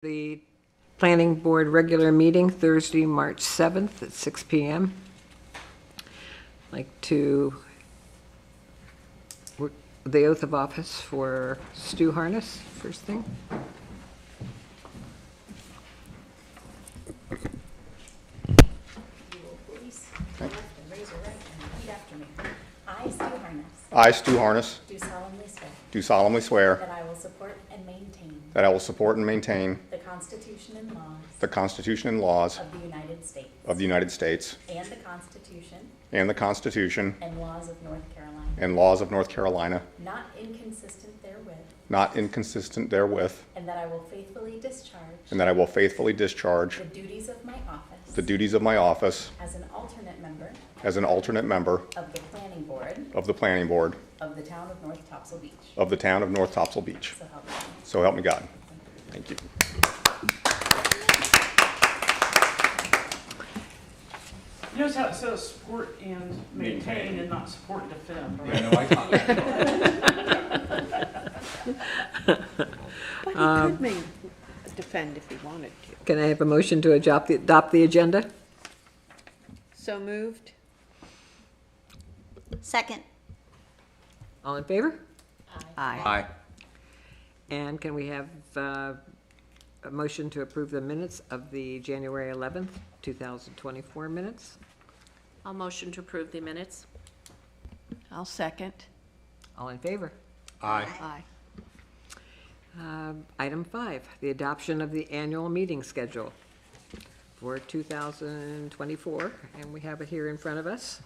The Planning Board regular meeting Thursday, March 7th at 6 p.m. Like to work the oath of office for Stu Harness, first thing. You will please come up and raise your right hand and repeat after me. I, Stu Harness, I, Stu Harness, do solemnly swear do solemnly swear that I will support and maintain that I will support and maintain the Constitution and laws the Constitution and laws of the United States of the United States and the Constitution and the Constitution and laws of North Carolina, and laws of North Carolina, not inconsistent therewith, not inconsistent therewith, and that I will faithfully discharge and that I will faithfully discharge the duties of my office the duties of my office as an alternate member as an alternate member of the Planning Board of the Planning Board of the town of North Topsail Beach. of the town of North Topsail Beach. So help me God. So help me God. Thank you. You notice how it says support and maintain and not support and defend, right? Yeah, no, I caught that. But he could defend if he wanted to. Can I have a motion to adopt the agenda? So moved? Second. All in favor? Aye. Aye. And can we have a motion to approve the minutes of the January 11th, 2024 minutes? I'll motion to approve the minutes. I'll second. All in favor? Aye. Aye. Item 5, the adoption of the annual meeting schedule for 2024, and we have it here in front of us.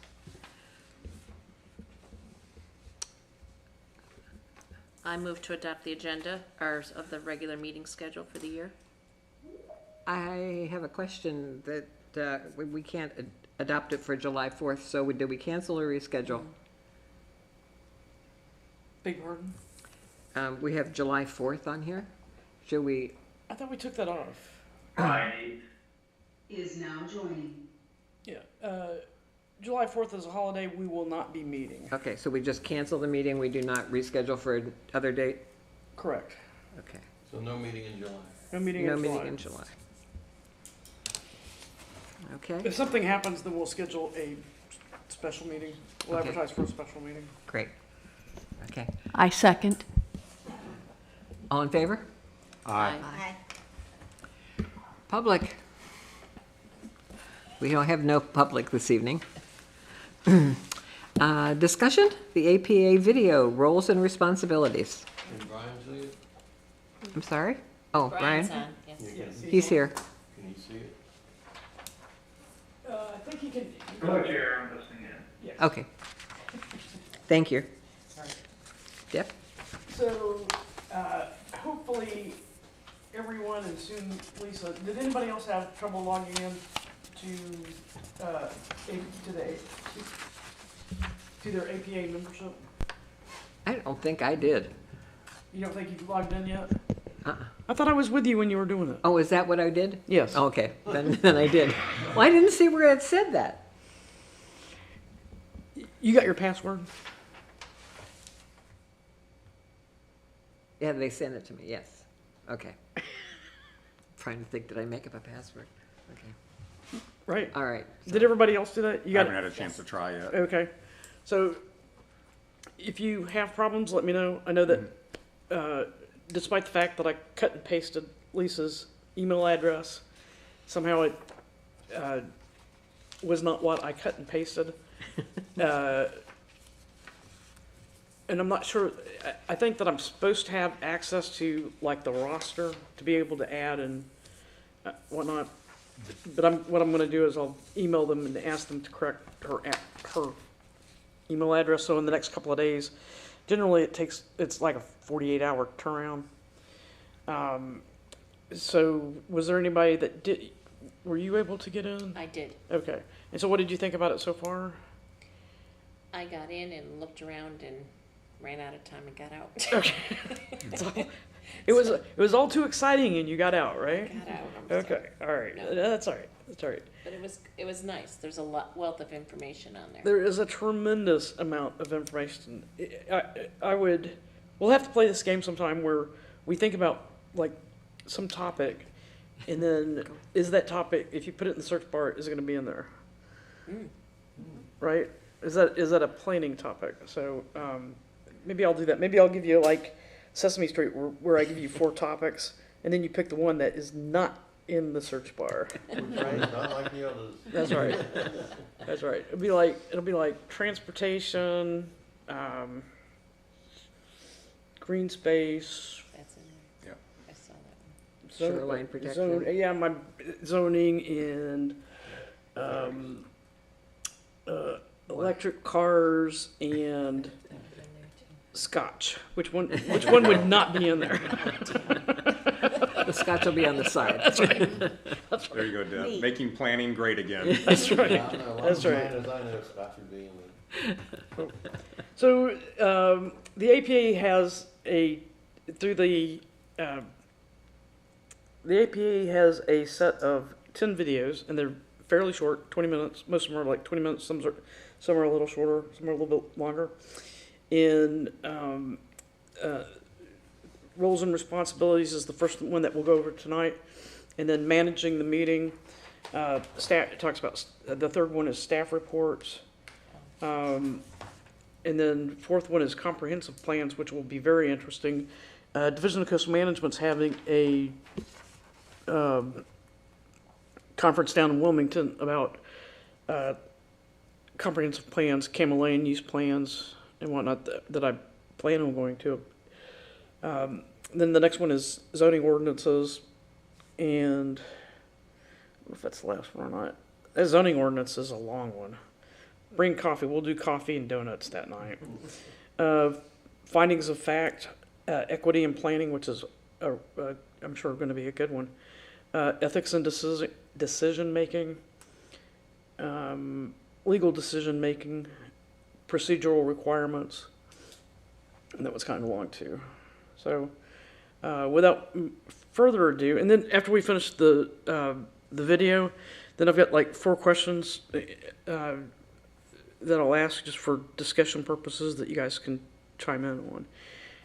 I move to adopt the agenda of the regular meeting schedule for the year. I have a question that we can't adopt it for July 4th, so did we cancel or reschedule? Big pardon? We have July 4th on here. Should we, I thought we took that off. Is now joining. Yeah, July 4th is a holiday, we will not be meeting. okay, so we just cancel the meeting, we do not reschedule for another date? Correct. Okay, So no meeting in July. No meeting no in July. meeting in July. Okay, If something happens, then we'll schedule a special meeting. We'll Okay. advertise for a special meeting. great. Okay, I second. all in favor? Aye. Aye. Public. We don't have no public this evening. Discussion, the APA video, roles and responsibilities. Can Brian see it? I'm sorry? Oh, Brian? Brian's on, yes. Yes, He's here. Can you see it? I think he can. Go ahead, Chair, I'm listening in. Yes. Okay. Thank you. Yep. So, hopefully, everyone and soon Lisa, did anybody else have trouble logging in to their APA membership? I don't think I did. You don't think you've logged in yet? Uh-uh. I thought I was with you when you were doing it. Oh, is that what I did? Yes. Okay, then I did. Well, I didn't see where it said that. You got your password? Yeah, they sent it to me, yes. Okay. Trying to think, did I make up a password? Okay, Right. all right. Did everybody else do that? You I got haven't had a chance to try yet. Okay. So, if you have problems, let me know. I know that despite the fact that I cut and pasted Lisa's email address, somehow it was not what I cut and pasted. And I'm not sure, I think that I'm supposed to have access to like the roster to be able to add and whatnot. But what I'm gonna do is I'll email them and ask them to correct her email address. So in the next couple of days, generally it's like a 48-hour turnaround. So was there anybody that were you able to get in? I did. Okay. And so what did you think about it so far? I got in and looked around and ran out of time and got out. Okay. It was all too exciting and you got out, right? Got out. I'm Okay. sorry. All right. No. That's all right. That's all right. But it was nice. There's a wealth of information on there. There is a tremendous amount of information. We'll have to play this game sometime where we think about like some topic, and then is that topic, if you put it in the search bar, is it gonna be in there? Right? Is that a planning topic? So, maybe I'll do that. Maybe I'll give you like Sesame Street where I give you 4 topics, and then you pick the one that is not in the search bar. Right, not like the others. That's right. That's right. It'll be like transportation, green space, That's in there. Yep. I saw that one. Shoreline protection. yeah, my zoning and electric cars and That one in there too. scotch. Which one would not be in there? The scotch will be on the side. There you go, Deb. Making planning great again. That's right. I don't know, That's right. as I know, Scotch would be in there. So the APA has the APA has a set of 10 videos, and they're fairly short, 20 minutes. Most of them are like 20 minutes. Some are a little shorter. Some are a little bit longer. And roles and responsibilities is the first one that we'll go over tonight, and then managing the meeting. Staff, it talks about the third one is staff reports. And then fourth one is comprehensive plans, which will be very interesting. Division of Coastal Management's having a conference down in Wilmington about comprehensive plans, Camel Lane use plans, and whatnot that I plan on going to. Then the next one is zoning ordinances, and I don't know if that's the last one or not. That zoning ordinance is a long one. Bring coffee. We'll do coffee and donuts that night. Findings of fact, equity and planning, which is, I'm sure, going to be a good one. Ethics and decision making, legal decision making, procedural requirements, and that was kind of long too. So, without further ado, and then after we finish the video, then I've got like 4 questions that I'll ask just for discussion purposes that you guys can chime in on.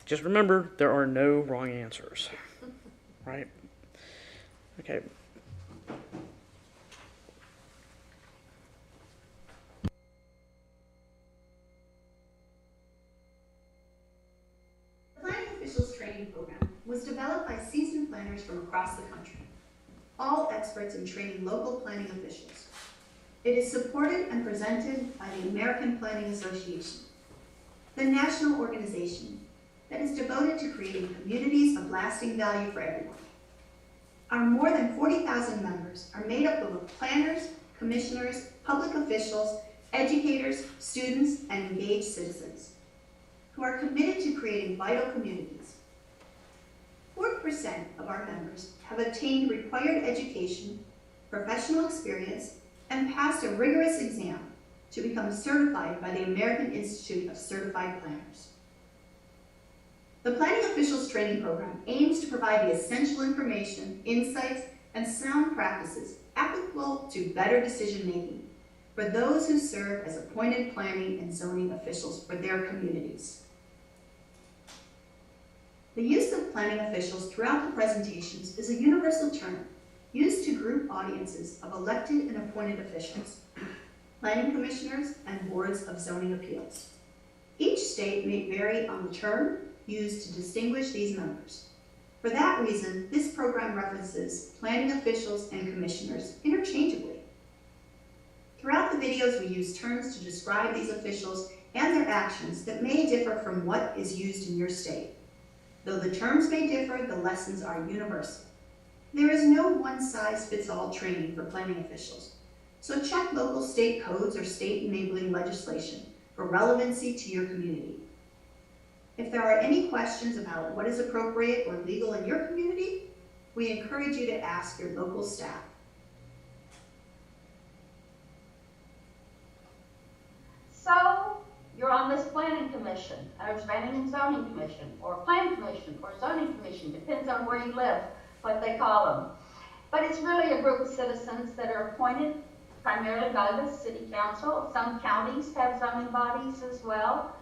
Just remember, there are no wrong answers, right? Okay. The Planning Officials Training Program was developed by seasoned planners from across the country, all experts in training local planning officials. It is supported and presented by the American Planning Association, the national organization that is devoted to creating communities of lasting value for everyone. Our more than 40,000 members are made up of planners, commissioners, public officials, educators, students, and engaged citizens who are committed to creating vital communities. 4% of our members have obtained required education, professional experience, and passed a rigorous exam to become certified by the American Institute of Certified Planners. The Planning Officials Training Program aims to provide the essential information, insights, and sound practices applicable to better decision-making for those who serve as appointed planning and zoning officials for their communities. The use of planning officials throughout the presentations is a universal term used to group audiences of elected and appointed officials, planning commissioners, and boards of zoning appeals. Each state may vary on the term used to distinguish these members. For that reason, this program references planning officials and commissioners interchangeably. Throughout the videos, we use terms to describe these officials and their actions that may differ from what is used in your state. Though the terms may differ, the lessons are universal. There is no one-size-fits-all training for planning officials, so check local state codes or state enabling legislation for relevancy to your community. If there are any questions about what is appropriate or legal in your community, we encourage you to ask your local staff. So, you're on this planning commission, or planning and zoning commission, or plan commission, or zoning commission, depends on where you live, what they call them. But it's really a group of citizens that are appointed primarily by the city council. Some counties have zoning bodies as well.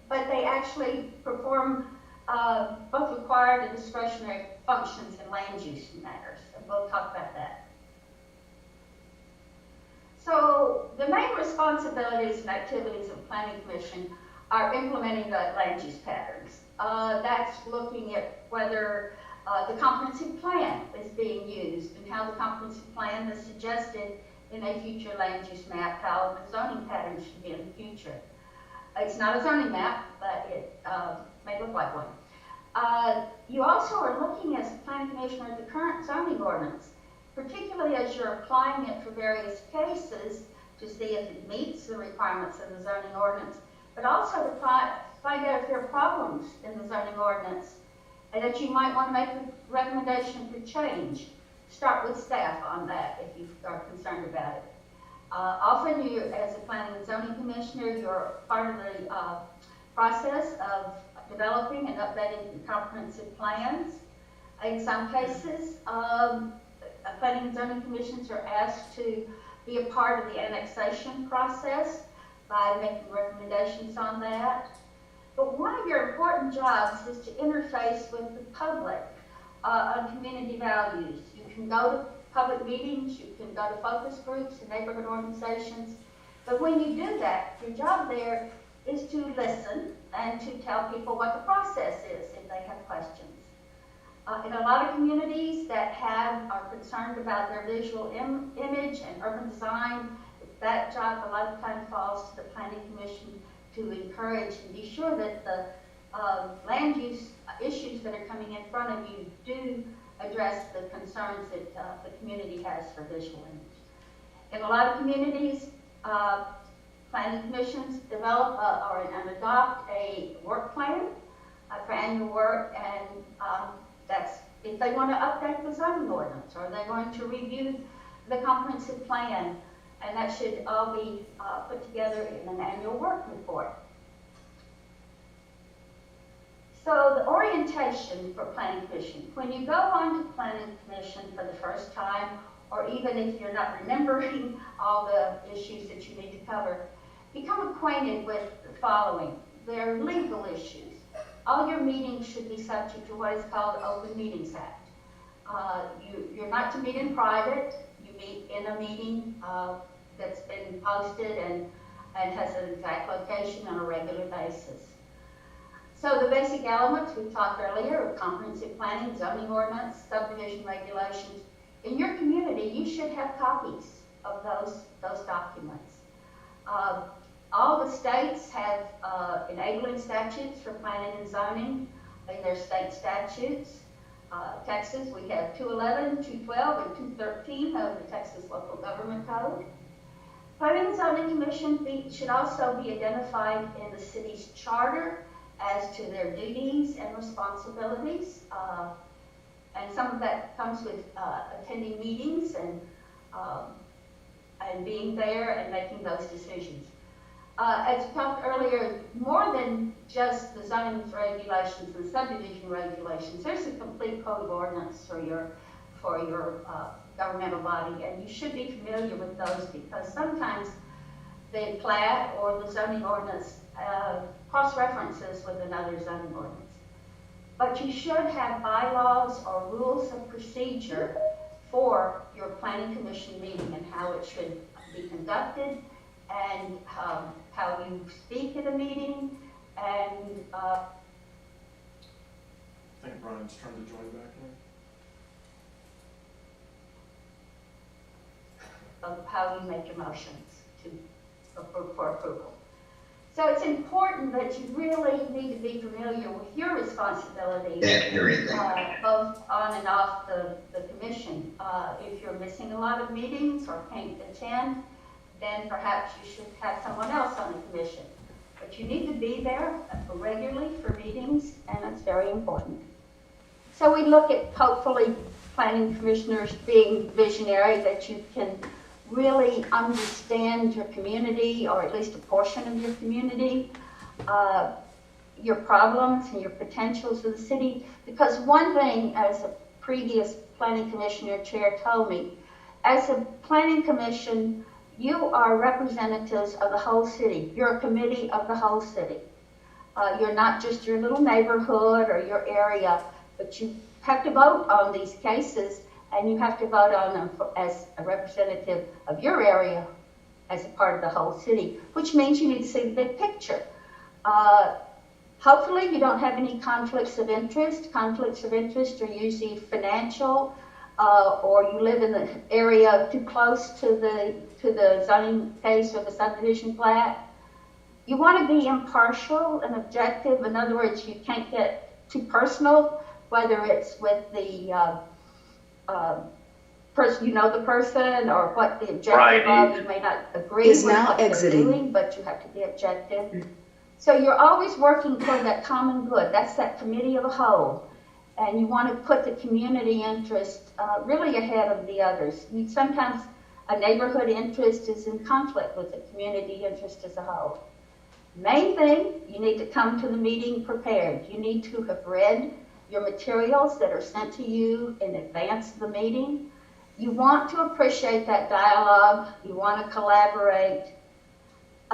But they actually perform both required and discretionary functions in land use matters, and we'll talk about that. So the main responsibilities and activities of the Planning Commission are implementing the land use patterns. That's looking at whether the comprehensive plan is being used and how the comprehensive plan is suggested in a future land use map, how the zoning patterns should be in the future. It's not a zoning map, but it may look like one. You also are looking as a planning commissioner at the current zoning ordinance, particularly as you're applying it for various cases to see if it meets the requirements of the zoning ordinance, but also to find out if there are problems in the zoning ordinance and that you might want to make a recommendation for change. Start with staff on that if you are concerned about it. Often you, as a planning and zoning commissioner, you're part of the process of developing and updating comprehensive plans. In some cases, planning and zoning commissions are asked to be a part of the annexation process by making recommendations on that. But one of your important jobs is to interface with the public on community values. You can go to public meetings, you can go to focus groups and neighborhood organizations, but when you do that, your job there is to listen and to tell people what the process is if they have questions. In a lot of communities that are concerned about their visual image and urban design, that job a lot of times falls to the Planning Commission to encourage and be sure that the land use issues that are coming in front of you do address the concerns that the community has for visual image. In a lot of communities, planning commissions develop and adopt a work plan for annual work, and that's if they want to update the zoning ordinance or they're going to review the comprehensive plan, and that should all be put together in an annual work report. So the orientation for Planning Commission, when you go on to Planning Commission for the first time, or even if you're not remembering all the issues that you need to cover, become acquainted with the following. There are legal issues. All your meetings should be subject to what is called Open Meetings Act. You're not to meet in private. You meet in a meeting that's been posted and has an exact location on a regular basis. So the basic elements we talked earlier of comprehensive planning, zoning ordinance, subdivision regulations. In your community, you should have copies of those documents. All the states have enabling statutes for planning and zoning in their state statutes. Texas, we have 211, 212, and 213 of the Texas Local Government Code. Planning and Zoning Commission should also be identified in the city's charter as to their duties and responsibilities. And some of that comes with attending meetings and being there and making those decisions. As we talked earlier, more than just the zoning regulations and subdivision regulations, there's a complete code of ordinance for your governmental body, and you should be familiar with those because sometimes the plat or the zoning ordinance cross-references with another zoning ordinance. But you should have bylaws or rules of procedure for your Planning Commission meeting and how it should be conducted and how you speak at a meeting and I think Brian's trying to join back in. of how you make your motions for approval. So it's important that you really need to be familiar with your responsibilities, both on and off the commission. If you're missing a lot of meetings or can't attend, then perhaps you should have someone else on the commission. But you need to be there regularly for meetings, and that's very important. So we look at hopefully planning commissioners being visionary, that you can really understand your community, or at least a portion of your community, your problems and your potentials of the city. Because one thing, as a previous planning commissioner chair told me, as a planning commission, you are representatives of the whole city. You're a committee of the whole city. You're not just your little neighborhood or your area, but you have to vote on these cases, and you have to vote on them as a representative of your area as a part of the whole city, which means you need to see the big picture. Hopefully you don't have any conflicts of interest. Conflicts of interest are usually financial, or you live in the area too close to the zoning case or the subdivision plat. You want to be impartial and objective. In other words, you can't get too personal, whether it's with the person, you know the person, or what the objective of. You may not agree with what they're doing, but you have to be objective. So you're always working toward that common good. That's that committee of the whole. And you want to put the community interest really ahead of the others. I mean, sometimes a neighborhood interest is in conflict with the community interest as a whole. Main thing, you need to come to the meeting prepared. You need to have read your materials that are sent to you in advance of the meeting. You want to appreciate that dialogue. You want to collaborate.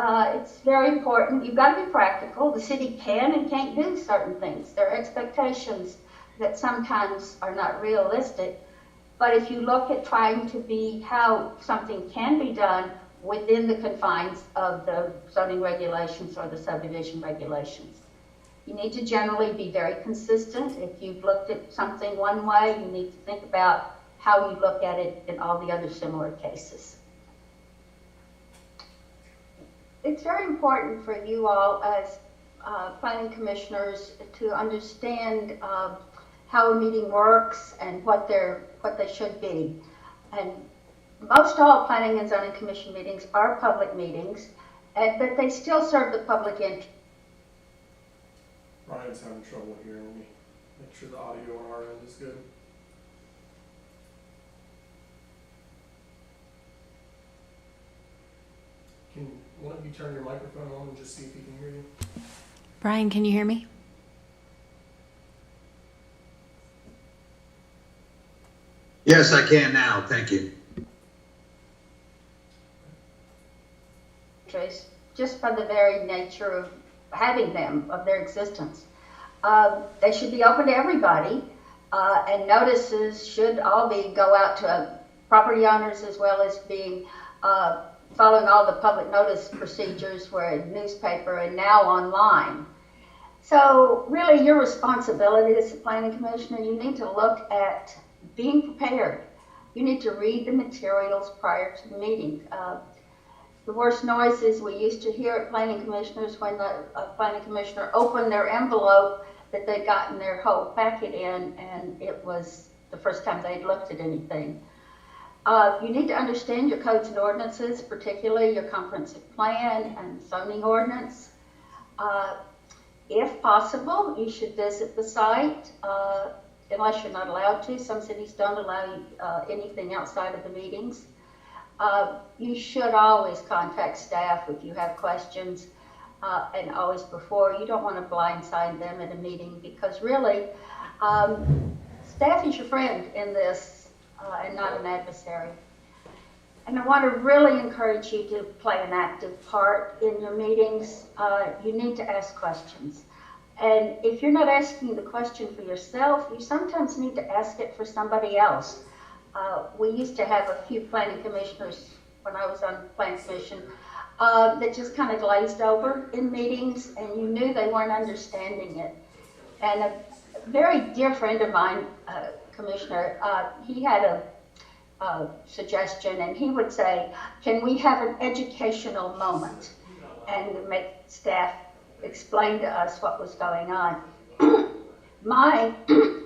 It's very important. You've got to be practical. The city can and can't do certain things. There are expectations that sometimes are not realistic. But if you look at trying to be how something can be done within the confines of the zoning regulations or the subdivision regulations, you need to generally be very consistent. If you've looked at something one way, you need to think about how you look at it in all the other similar cases. It's very important for you all as planning commissioners to understand how a meeting works and what they should be. And most all planning and zoning commission meetings are public meetings, but they still serve the public interest. Ryan's having trouble hearing me. Make sure the audio on our end is good. Can one of you turn your microphone on and just see if he can hear you? Brian, can you hear me? Yes, I can now. Thank you. Just by the very nature of having them, of their existence. They should be open to everybody, and notices should all go out to property owners as well as being following all the public notice procedures where newspaper and now online. So really your responsibility as a planning commissioner, you need to look at being prepared. You need to read the materials prior to the meeting. The worst noises we used to hear at planning commissioners when the planning commissioner opened their envelope that they'd gotten their whole packet in, and it was the first time they'd looked at anything. You need to understand your codes and ordinances, particularly your comprehensive plan and zoning ordinance. If possible, you should visit the site, unless you're not allowed to. Some cities don't allow you anything outside of the meetings. You should always contact staff if you have questions, and always before. You don't want to blindside them at a meeting, because really, staff is your friend in this, and not an adversary. And I want to really encourage you to play an active part in your meetings. You need to ask questions. And if you're not asking the question for yourself, you sometimes need to ask it for somebody else. We used to have a few planning commissioners when I was on the planning commission that just kind of glazed over in meetings, and you knew they weren't understanding it. And a very dear friend of mine, Commissioner, he had a suggestion, and he would say, can we have an educational moment and make staff explain to us what was going on. Mine,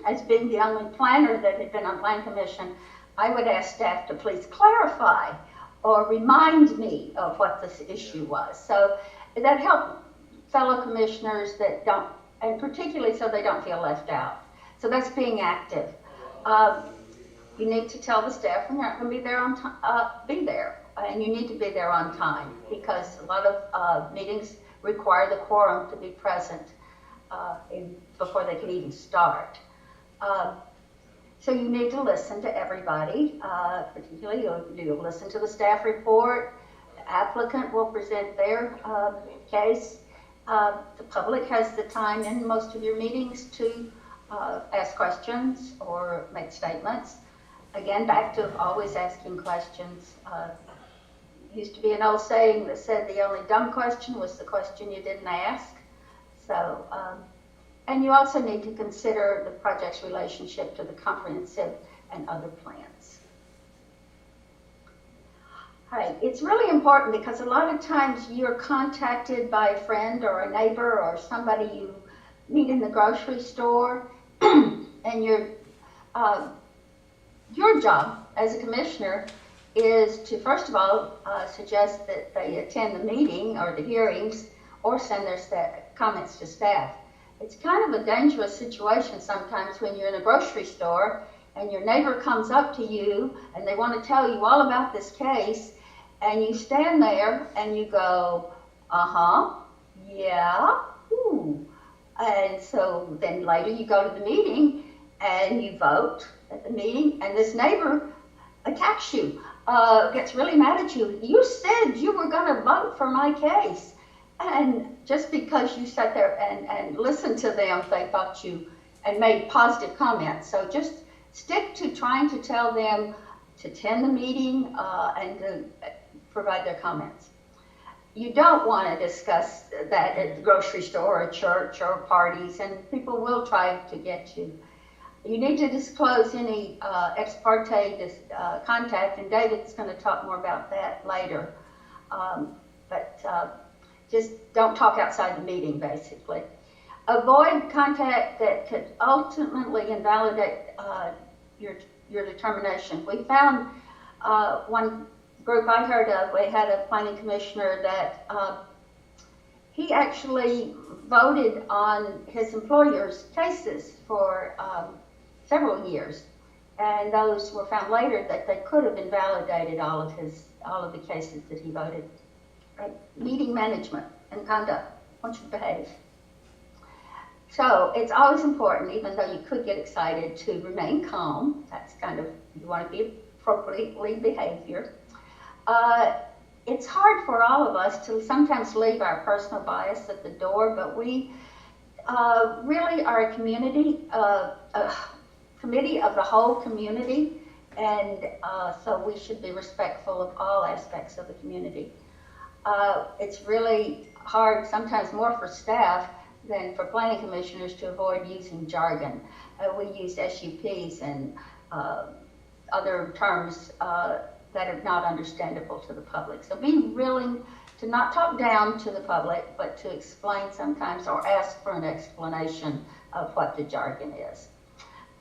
as being the only planner that had been on Plan Commission, I would ask staff to please clarify or remind me of what this issue was. So that helped fellow commissioners that don't, and particularly so they don't feel left out. So that's being active. You need to tell the staff when you're not going to be there on time, be there. And you need to be there on time, because a lot of meetings require the quorum to be present before they can even start. So you need to listen to everybody, particularly you'll listen to the staff report. The applicant will present their case, The public has the time in most of your meetings to ask questions or make statements. Again, back to always asking questions. Used to be an old saying that said the only dumb question was the question you didn't ask. So, and you also need to consider the project's relationship to the comprehensive and other plans. All right, it's really important because a lot of times you're contacted by a friend or a neighbor or somebody you meet in the grocery store, and your job as a commissioner is to, first of all, suggest that they attend the meeting or the hearings or send their comments to staff. It's kind of a dangerous situation sometimes when you're in a grocery store and your neighbor comes up to you and they want to tell you all about this case, and you stand there and you go, uh-huh, yeah, ooh. And so then later you go to the meeting and you vote at the meeting, and this neighbor attacks you, gets really mad at you. You said you were going to vote for my case. And just because you sat there and listened to them, they thought you, and made positive comments. So just stick to trying to tell them to attend the meeting and to provide their comments. You don't want to discuss that at the grocery store or church or parties, and people will try to get you. You need to disclose any ex parte contact, and David's going to talk more about that later. Just don't talk outside the meeting, basically. Avoid contact that could ultimately invalidate your determination. We found one group I heard of, we had a planning commissioner that he actually voted on his employer's cases for several years, and those were found later that they could have invalidated all of the cases that he voted. Right? Meeting management and conduct, once you behave. So it's always important, even though you could get excited, to remain calm. That's kind of, you want to be appropriately behavior. It's hard for all of us to sometimes leave our personal bias at the door, but we really are a community, a committee of the whole community, and so we should be respectful of all aspects of the community. It's really hard, sometimes more for staff than for planning commissioners, to avoid using jargon. We use SUPs and other terms that are not understandable to the public. So be willing to not talk down to the public, but to explain sometimes or ask for an explanation of what the jargon is.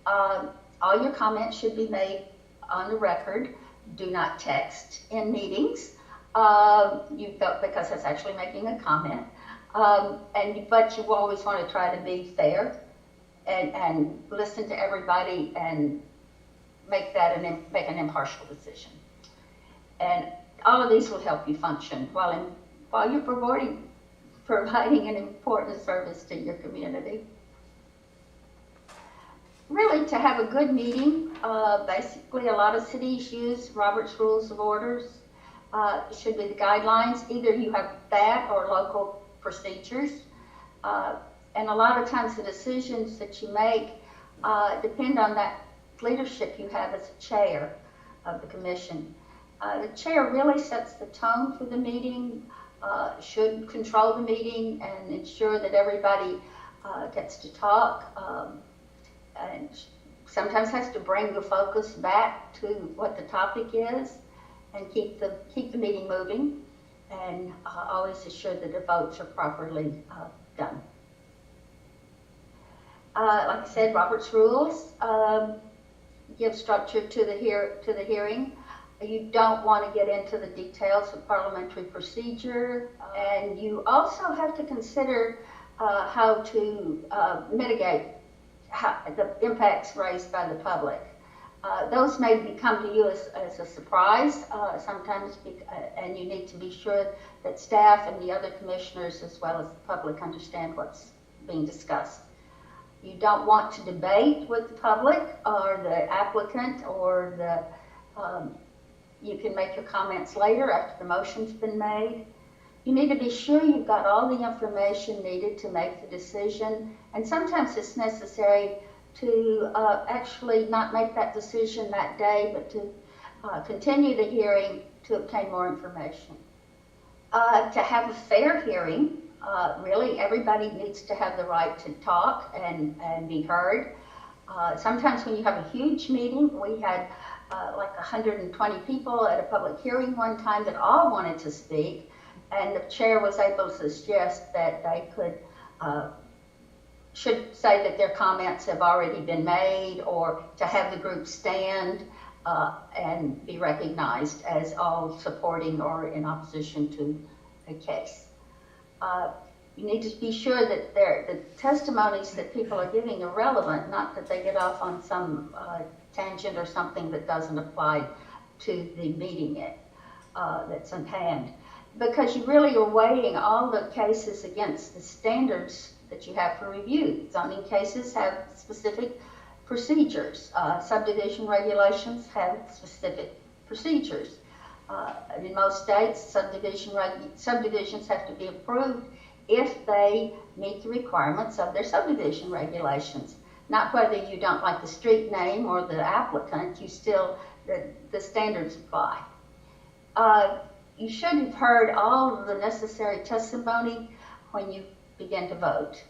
All your comments should be made on the record. Do not text in meetings. Because that's actually making a comment, but you always want to try to be fair and listen to everybody and make an impartial decision. And all of these will help you function while you're providing an important service to your community. Really, to have a good meeting, basically a lot of cities use Robert's Rules of Orders. Should be the guidelines. Either you have that or local procedures. And a lot of times the decisions that you make depend on that leadership you have as a chair of the commission. The chair really sets the tone for the meeting, should control the meeting and ensure that everybody gets to talk, and sometimes has to bring the focus back to what the topic is, and keep the meeting moving, and always assure that the votes are properly done. Like I said, Robert's Rules give structure to the hearing. You don't want to get into the details of parliamentary procedure, and you also have to consider how to mitigate the impacts raised by the public. Those may come to you as a surprise sometimes, and you need to be sure that staff and the other commissioners as well as the public understand what's being discussed. You don't want to debate with the public or the applicant, or you can make your comments later after the motion's been made. You need to be sure you've got all the information needed to make the decision, and sometimes it's necessary to actually not make that decision that day, but to continue the hearing to obtain more information. To have a fair hearing, really everybody needs to have the right to talk and be heard. Sometimes when you have a huge meeting, we had like 120 people at a public hearing one time that all wanted to speak, and the chair was able to suggest that they should say that their comments have already been made, or to have the group stand and be recognized as all supporting or in opposition to a case. You need to be sure that the testimonies that people are giving are relevant, not that they get off on some tangent or something that doesn't apply to the meeting that's in hand. Because you really are weighing all the cases against the standards that you have for review. Zoning cases have specific procedures. Subdivision regulations have specific procedures. In most states, subdivisions have to be approved if they meet the requirements of their subdivision regulations. Not whether you don't like the street name or the applicant, the standards apply. You should have heard all of the necessary testimony when you begin to vote.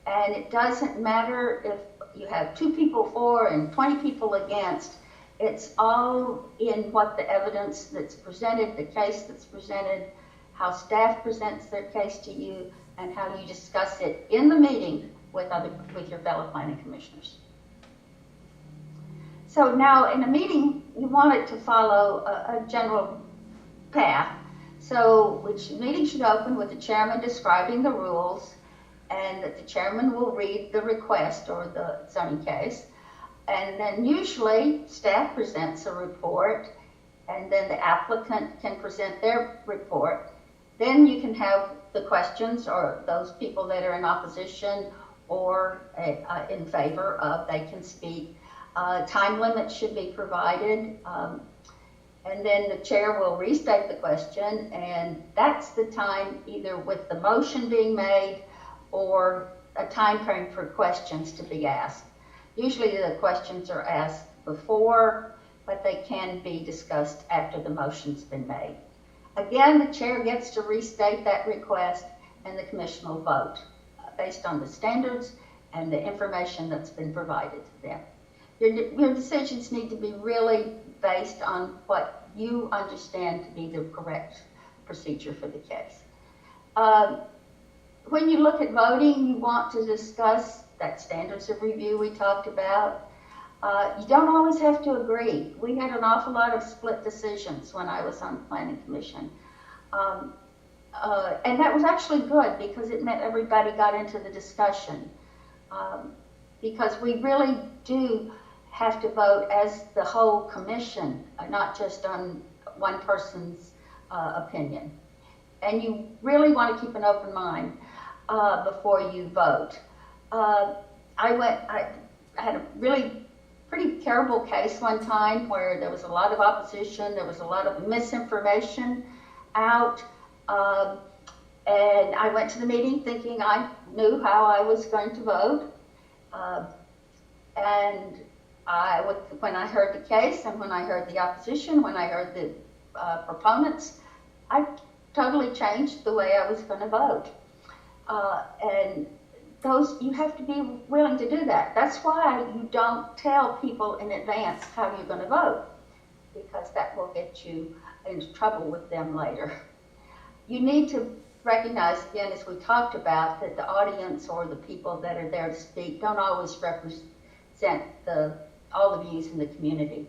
And it doesn't matter if you have 2 people for and 20 people against. It's all in what the evidence that's presented, the case that's presented, how staff presents their case to you, and how you discuss it in the meeting with your fellow planning commissioners. So now in a meeting, you want it to follow a general path. So which meeting should open with the chairman describing the rules, and that the chairman will read the request or the zoning case. And then usually staff presents a report, and then the applicant can present their report. Then you can have the questions, or those people that are in opposition or in favor of, they can speak. Time limits should be provided. And then the chair will restate the question, and that's the time either with the motion being made or a time frame for questions to be asked. Usually the questions are asked before, but they can be discussed after the motion's been made. Again, the chair gets to restate that request, and the commission will vote based on the standards and the information that's been provided to them. Your decisions need to be really based on what you understand to be the correct procedure for the case. When you look at voting, you want to discuss that standards of review we talked about. You don't always have to agree. We had an awful lot of split decisions when I was on the Planning Commission. And that was actually good because it meant everybody got into the discussion. Because we really do have to vote as the whole commission, not just on one person's opinion. And you really want to keep an open mind before you vote. I had a really pretty terrible case one time where there was a lot of opposition, there was a lot of misinformation out, and I went to the meeting thinking I knew how I was going to vote, and when I heard the case and when I heard the opposition, when I heard the proponents, I totally changed the way I was going to vote. And you have to be willing to do that. That's why you don't tell people in advance how you're going to vote, because that will get you into trouble with them later. You need to recognize, again, as we talked about, that the audience or the people that are there to speak don't always represent all the views in the community.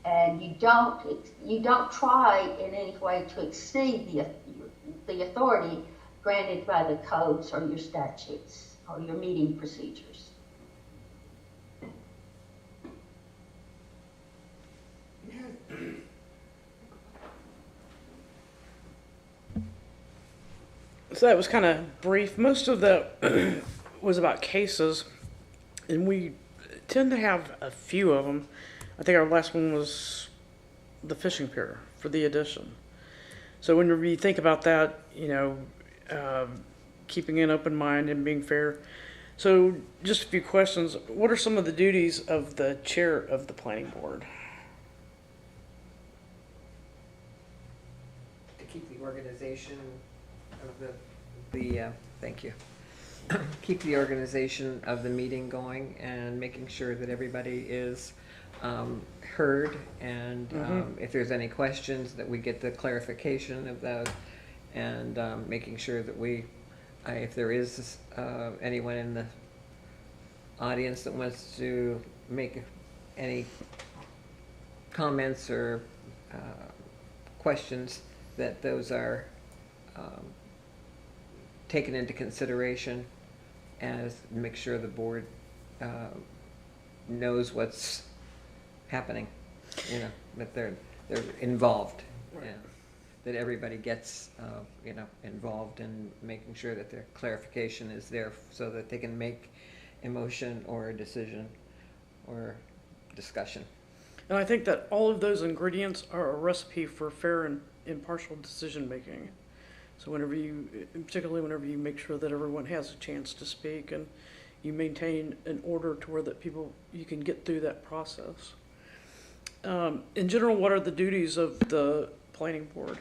And you don't try in any way to exceed the authority granted by the codes or your statutes or your meeting procedures. So that was kind of brief. Most of the was about cases, and we tend to have a few of them. I think our last one was the fishing pier for the addition. So whenever you think about that, keeping an open mind and being fair. So just a few questions. What are some of the duties of the chair of the planning board? To keep the organization of thank you. Keep the organization of the meeting going and making sure that everybody is heard, and if there's any questions, that we get the clarification of those, and making sure that if there is anyone in the audience that wants to make any comments or questions, that those are taken into consideration, as make sure the board knows what's happening, that they're involved, and that everybody gets involved in making sure that their clarification is there so that they can make a motion or a decision or discussion. And I think that all of those ingredients are a recipe for fair and impartial decision making. So particularly whenever you make sure that everyone has a chance to speak, and you maintain an order to where you can get through that process. In general, what are the duties of the planning board?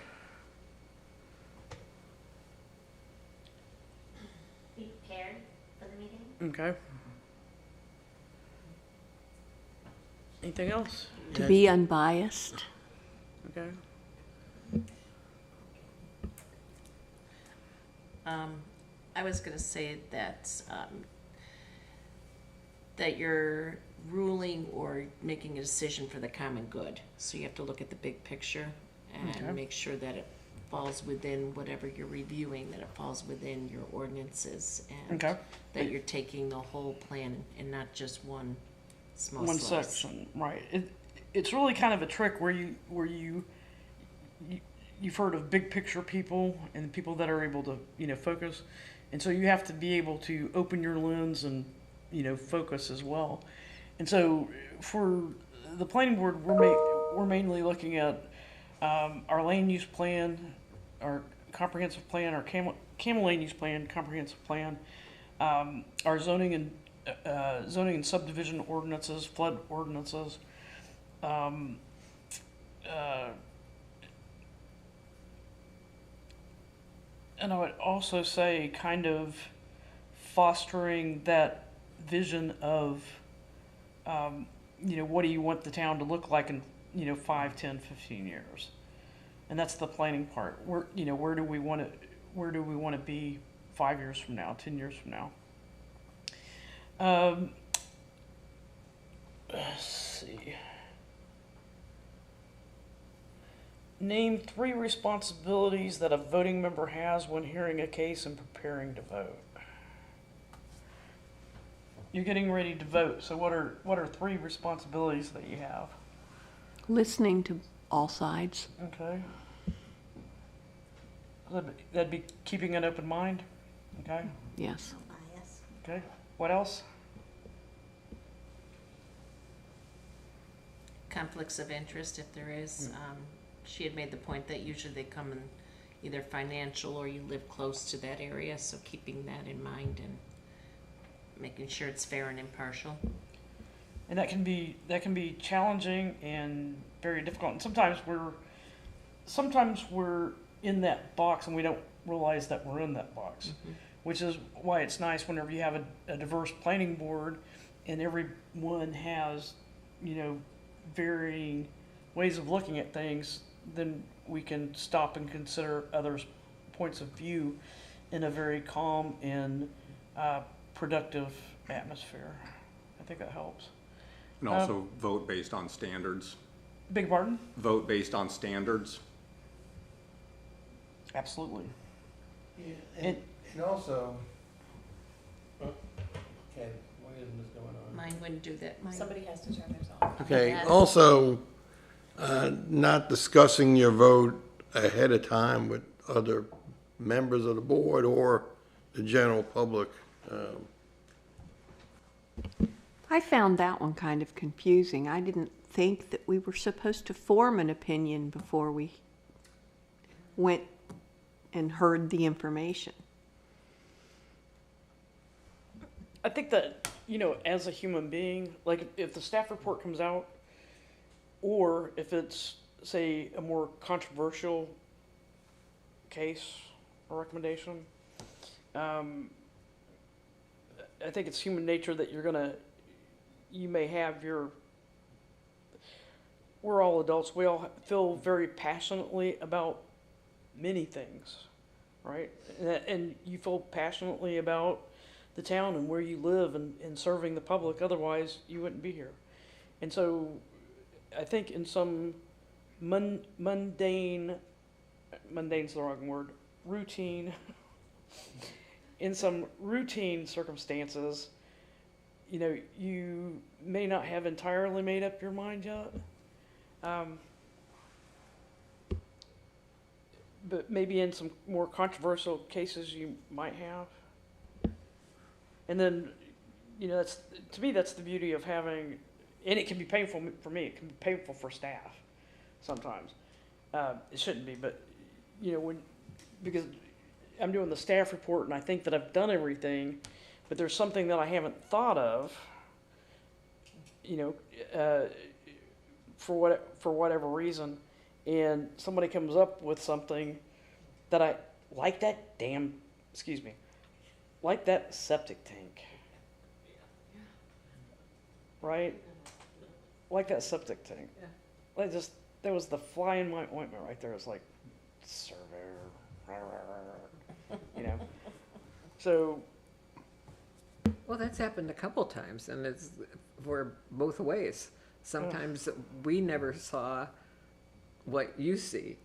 Be prepared for the meeting. Okay. Anything else? To be unbiased. Okay. I was going to say that that you're ruling or making a decision for the common good. So you have to look at the big picture and make sure that it falls within whatever you're reviewing, that it falls within your ordinances, and that you're taking the whole plan and not just one small slice. Section, right? It's really kind of a trick where you've heard of big picture people and people that are able to focus, and so you have to be able to open your lens and focus as well. And so for the planning board, we're mainly looking at our land use plan, our comprehensive plan, our Camel land use plan, comprehensive plan, our zoning and subdivision ordinances, flood ordinances, and I would also say kind of fostering that vision of, what do you want the town to look like in, 5, 10, 15 years? And that's the planning part. Where do we want to be 5 years from now, 10 years from now? Let's see. Name 3 responsibilities that a voting member has when hearing a case and preparing to vote. You're getting ready to vote, so what are 3 responsibilities that you have? Listening to all sides. Okay. That'd be keeping an open mind. Okay. Yes. No bias. Okay. What else? Conflicts of interest, if there is. She had made the point that usually they come in either financial or you live close to that area, so keeping that in mind and making sure it's fair and impartial. And that can be challenging and very difficult. And sometimes we're in that box and we don't realize that we're in that box, which is why it's nice whenever you have a diverse planning board and everyone has, varying ways of looking at things. Then we can stop and consider others' points of view in a very calm and productive atmosphere. I think that helps. And also vote based on standards. Beg pardon? Vote based on standards. Absolutely. Yeah, and also, okay, what is going on? Mine wouldn't do that. Somebody has to turn theirs off. Okay, Yeah. also, not discussing your vote ahead of time with other members of the board or the general public. I found that one kind of confusing. I didn't think that we were supposed to form an opinion before we went and heard the information. I think that, as a human being, like if the staff report comes out, or if it's, say, a more controversial case or recommendation, I think it's human nature that you may have we're all adults, we all feel very passionately about many things, right? And you feel passionately about the town and where you live and serving the public, otherwise you wouldn't be here. And so I think in some mundane's the wrong word, routine, in some routine circumstances, you may not have entirely made up your mind yet. But maybe in some more controversial cases you might have. And then, to me, that's the beauty of having, and it can be painful for me, it can be painful for staff sometimes. It shouldn't be, but, because I'm doing the staff report and I think that I've done everything, but there's something that I haven't thought of, for whatever reason, and somebody comes up with something that I like, like that septic tank, right? Like that septic tank. Yeah. That was the fly in my ointment right there. It's like, surveyor, So. Well, that's happened a couple times, and it's for both ways. Sometimes we never saw what you see.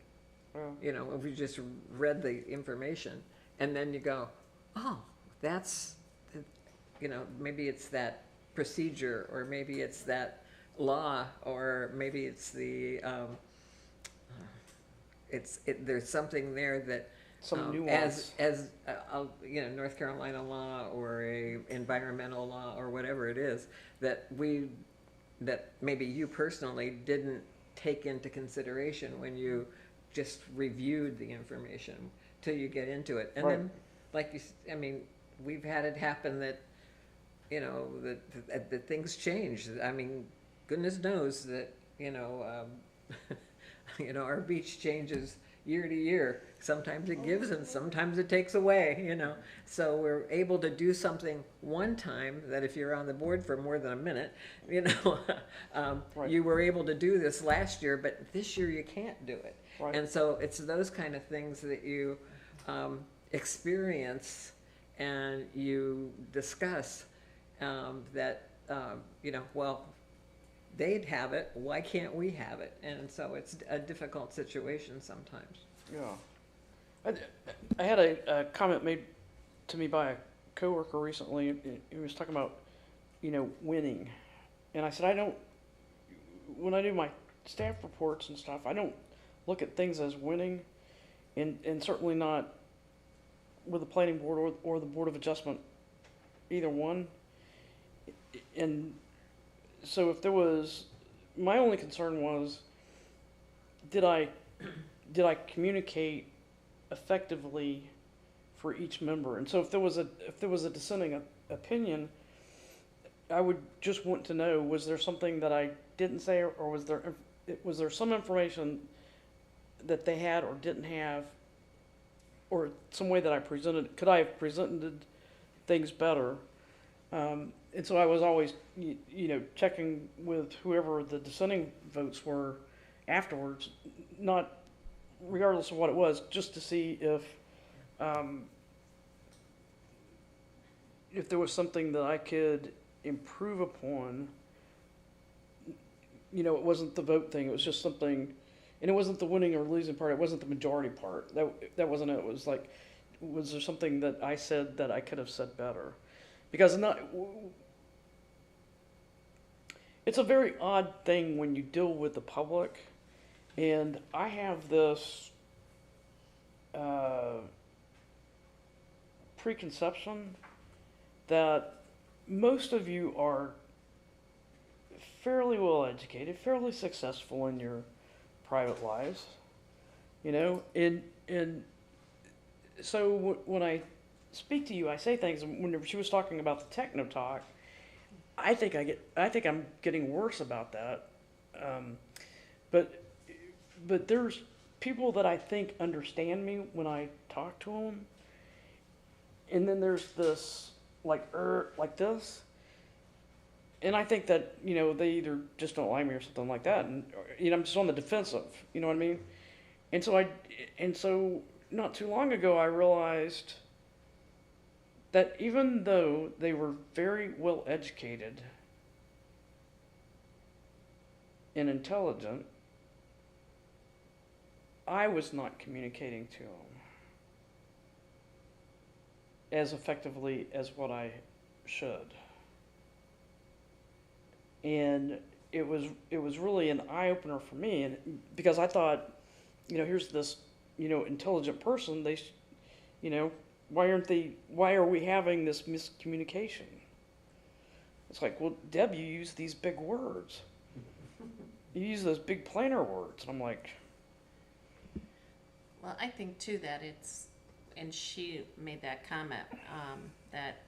If we just read the information, and then you go, oh, that's, maybe it's that procedure, or maybe it's that law, or maybe it's the, there's something there that, some nuance. as North Carolina law or a environmental law or whatever it is, that maybe you personally didn't take into consideration when you just reviewed the information till you get into it. And then, we've had it happen that, that things change. Goodness knows that, our beach changes year to year. Sometimes it gives and sometimes it takes away, So we're able to do something one time that if you're on the board for more than a minute, you were able to do this last year, but this year you can't do it. Right. And so it's those kind of things that you experience and you discuss that, well, they'd have it, why can't we have it? And so it's a difficult situation sometimes. Yeah. I had a comment made to me by a coworker recently. He was talking about, winning. And I said, when I do my staff reports and stuff, I don't look at things as winning, and certainly not with the planning board or the Board of Adjustment, either one. And so if there was, my only concern was, did I communicate effectively for each member? And so if there was a dissenting opinion, I would just want to know, was there something that I didn't say, or was there some information that they had or didn't have, or some way that could I have presented things better? And so I was always, checking with whoever the dissenting votes were afterwards, not regardless of what it was, just to see if there was something that I could improve upon. It wasn't the vote thing. It was just something, and it wasn't the winning or losing part. It wasn't the majority part. That wasn't it. It was like, was there something that I said that I could have said better? Because it's a very odd thing when you deal with the public, and I have this preconception that most of you are fairly well educated, fairly successful in your private lives, you know, and so when I speak to you, I say things, and whenever she was talking about the techno talk, I think I'm getting worse about that. But there's people that I think understand me when I talk to them. And then there's this, like this. And I think that, you know, they either just don't like me or something like that. And, you know, I'm just on the defensive, you know what I mean? And so not too long ago, I realized that even though they were very well educated and intelligent, I was not communicating to them as effectively as what I should. And it was really an eye-opener for me, and because I thought, you know, here's this, you know, intelligent person, you know, why are we having this miscommunication? It's like, well, Deb, you use these big words. You use those big plainer words. And I'm like, Well, I think too that and she made that comment, that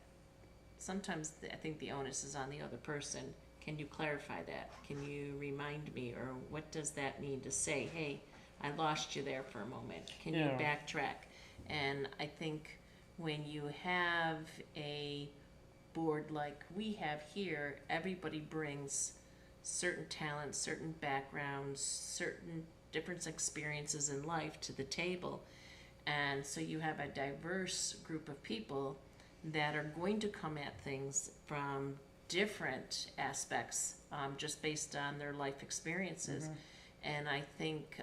sometimes I think the onus is on the other person. Can you clarify that? Can you remind me, or what does that mean to say, hey, I lost you there for a moment. Can you backtrack? And I think when you have a board like we have here, everybody brings certain talents, certain backgrounds, certain different experiences in life to the table. And so you have a diverse group of people that are going to come at things from different aspects, just based on their life experiences. Mm-hmm. And I think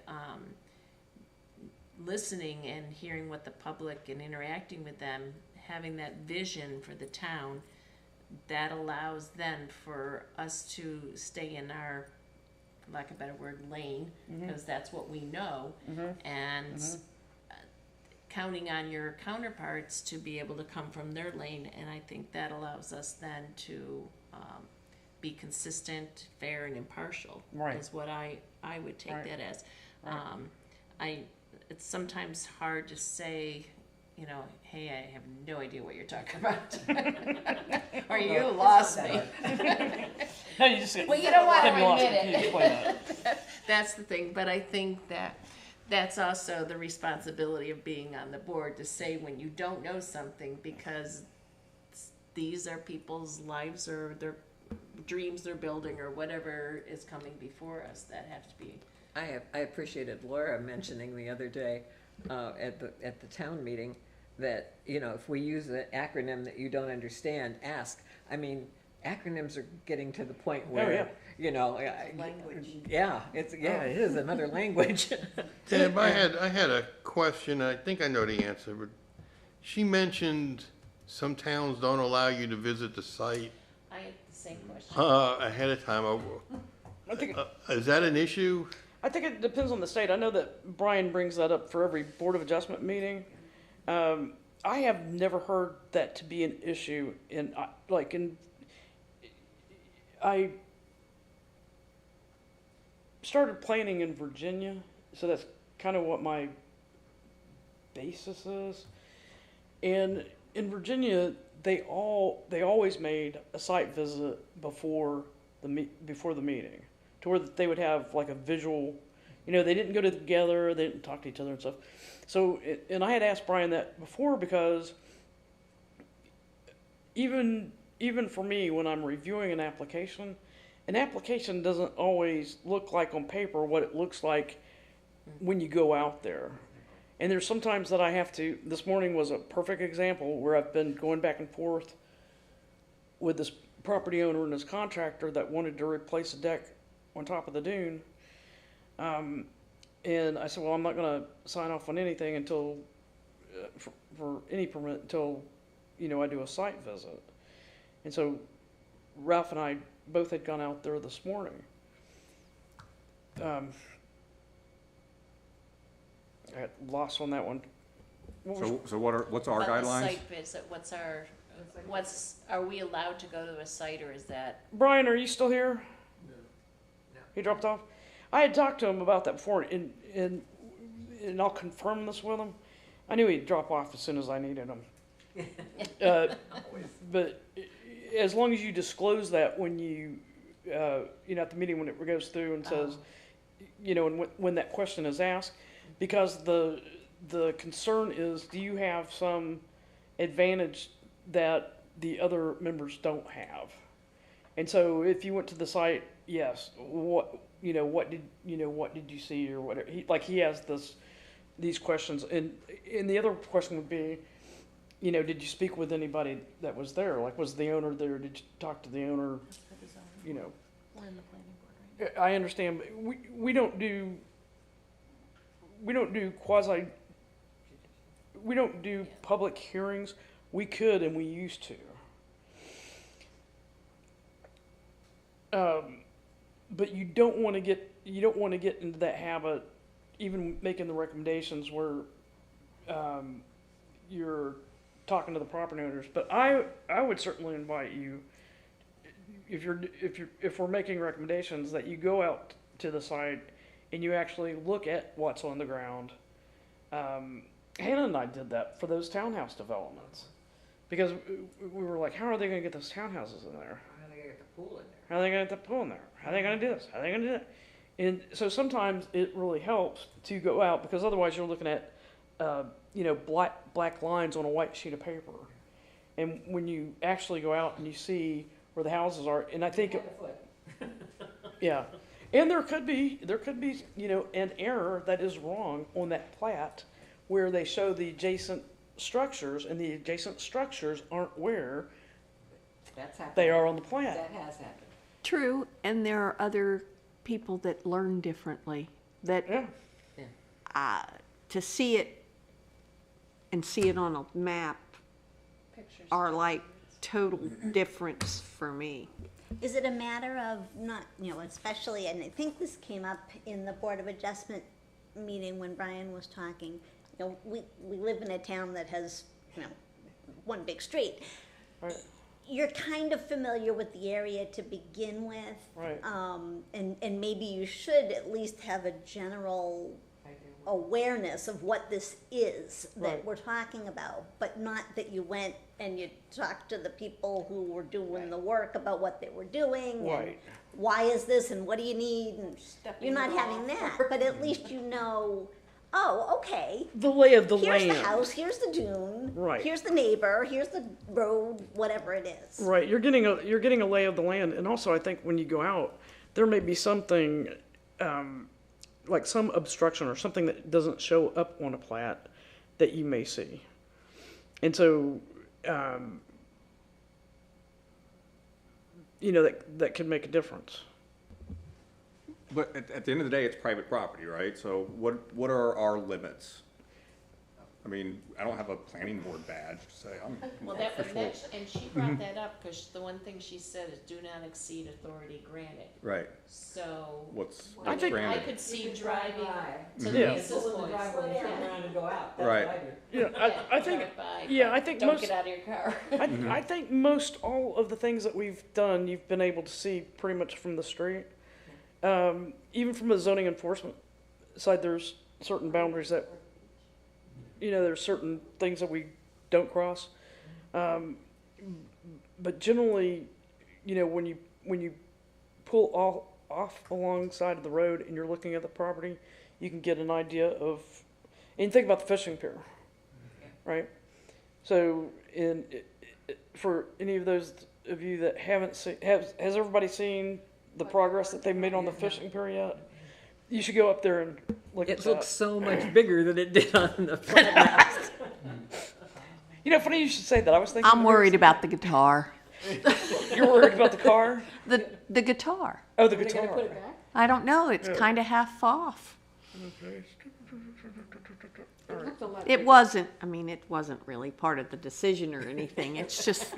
listening and hearing what the public and interacting with them, having that vision for the town, that allows then for us to stay in our, for lack of a better word, lane, because that's what we know, and counting on your counterparts to be able to come from their lane. And I think that allows us then to be consistent, fair, and impartial, is what I would take that as. It's sometimes hard to say, you know, hey, I have no idea what you're talking about. Or you lost me. No, you just well, you don't want to admit it. That's the thing. But I think that's also the responsibility of being on the board, to say when you don't know something, because these are people's lives or their dreams they're building or whatever is coming before us that have to be. I appreciated Laura mentioning the other day at the town meeting that, you know, if we use an acronym that you don't understand, ask. I mean, acronyms are getting to the point where, you know, language. Yeah, it is another language. Deb, I had a question. I think I know the answer, but she mentioned some towns don't allow you to visit the site I had the same question. ahead of time. I think Is that an issue? I think it depends on the state. I know that Brian brings that up for every Board of Adjustment meeting. I have never heard that to be an issue I started planning in Virginia, so that's kind of what my basis is. And in Virginia, they always made a site visit before the meeting, to where they would have like a visual, you know, they didn't go together, they didn't talk to each other and stuff. So, and I had asked Brian that before, because even for me, when I'm reviewing an application doesn't always look like on paper what it looks like when you go out there. And there's sometimes that I have to, this morning was a perfect example where I've been going back and forth with this property owner and his contractor that wanted to replace a deck on top of the dune. And I said, well, I'm not going to sign off on anything until, for any permit until, you know, I do a site visit. And so Ralph and I both had gone out there this morning. I got lost on that one. So what's our About guidelines? the site visit, are we allowed to go to a site, or is that? Brian, are you still here? No. He dropped off? I had talked to him about that before, and and I'll confirm this with him. I knew he'd drop off as soon as I needed him. But as long as you disclose that when you know, at the meeting when it goes through and says, you know, and when that question is asked, because the concern is, do you have some advantage that the other members don't have? And so if you went to the site, yes, what did you see or whatever? He has these questions, and the other question would be, you know, did you speak with anybody that was there? Like, was the owner there? Did you talk to the owner? You know, We're in the planning board, right? I understand, but we don't do public hearings. We could, and we used to. But you don't want to get into that habit, even making the recommendations where you're talking to the property owners. But I would certainly invite you, if we're making recommendations, that you go out to the site and you actually look at what's on the ground. Hannah and I did that for those townhouse developments, because we were like, how are they going to get those townhouses in there? How are they gonna get the pool in there? How are they going to get the pool in there? How are they going to do this? How are they going to do that? And so sometimes it really helps to go out, because otherwise you're looking at, black lines on a white sheet of paper. And when you actually go out and you see where the houses are, and I think, yeah, and there could be, an error that is wrong on that plat where they show the adjacent structures, and the adjacent structures aren't where That's happened. they are on the plat. That has happened. True, and there are other people that learn differently, that Yeah. To see it and see it on a map Pictures. are like total difference for me. Is it a matter of not, especially, and I think this came up in the Board of Adjustment meeting when Brian was talking, we live in a town that has, one big street. Right. You're kind of familiar with the area to begin with. Right. And maybe you should at least have a general awareness of what this is that Right. we're talking about, but not that you went and you talked to the people who were doing the work about what they were doing. Right. And why is this and what do you need? And Stepping you're not off. having that, but at least oh, okay. The lay of the Here's land. the house, here's the dune. Right. Here's the neighbor, here's the road, whatever it is. Right, you're getting a lay of the land, and also I think when you go out, there may be something, like some obstruction or something that doesn't show up on a plat that you may see, and so, that could make a difference. But at the end of the day, it's private property, right? So what are our limits? I mean, I don't have a planning board badge to say I'm Well, and she brought that up, because the one thing she said is do not exceed authority granted. right. So. What's I think- I granted? could see driving to Yeah. Lisa's Pull in the point. driveway and turn around and go out. That's Right. what I do. Yeah, I think, drive by, yeah, but I think don't most- get out of your car. I think most all of the things that we've done, you've been able to see pretty much from the street. Even from the zoning enforcement side, there's certain boundaries that, there's certain things that we don't cross. But generally, when you pull off alongside of the road and you're looking at the property, you can get an idea of, and think about the fishing pier, right? So, for any of those of you that haven't seen, has everybody seen the progress that they've made on the fishing pier yet? You should go up there and look at It that. looks so much bigger than it did on the plat maps. Funny you should say that. I was thinking. I'm worried about the guitar. You're worried about the car? The guitar. Oh, the Are they gonna guitar. put it back? I don't know, it's kind of half off. It looked a lot It bigger. wasn't, it wasn't really part of the decision or anything. It's just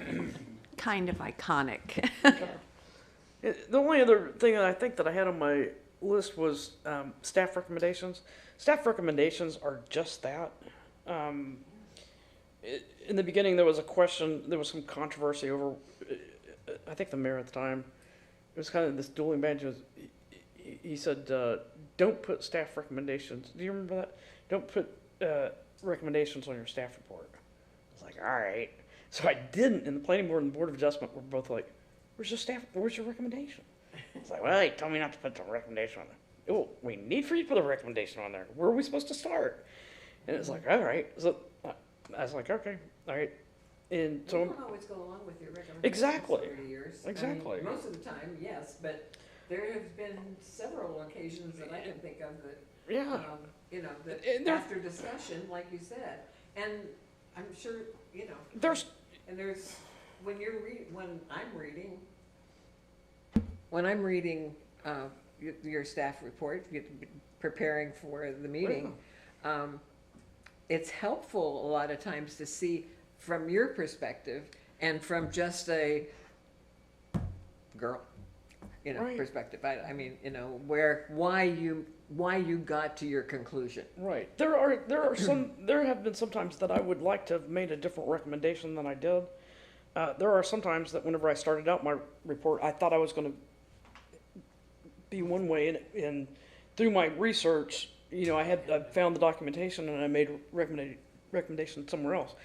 kind of iconic. The only other thing that I think that I had on my list was staff recommendations. Staff recommendations are just that. In the beginning, there was some controversy over, I think the mayor at the time, it was kind of this dueling bench. He said, don't put staff recommendations. Do you remember that? Don't put recommendations on your staff report. I was like, all right. So I didn't, and the planning board and the board of adjustment were both like, where's your recommendation? It's like, well, they told me not to put the recommendation on there. Oh, we need for you to put a recommendation on there. Where are we supposed to start? And it's like, all right. So I was like, okay, all right. And so You don't always go along with your recommendations Exactly. over the years. I mean, Exactly. most of the time, yes, but there have been several occasions that I can think of that, yeah, you know, that And there- after discussion, like you said, and I'm sure, you know. there's When I'm reading your staff report, preparing for the meeting, it's helpful a lot of times to see from your perspective and from just a girl, you know, Right. perspective. I mean, you know, why you got to your conclusion. right. There have been some times that I would like to have made a different recommendation than I did. There are some times that whenever I started out my report, I thought I was going to be one way, and through my research, you know, I found the documentation and I made recommendation somewhere else.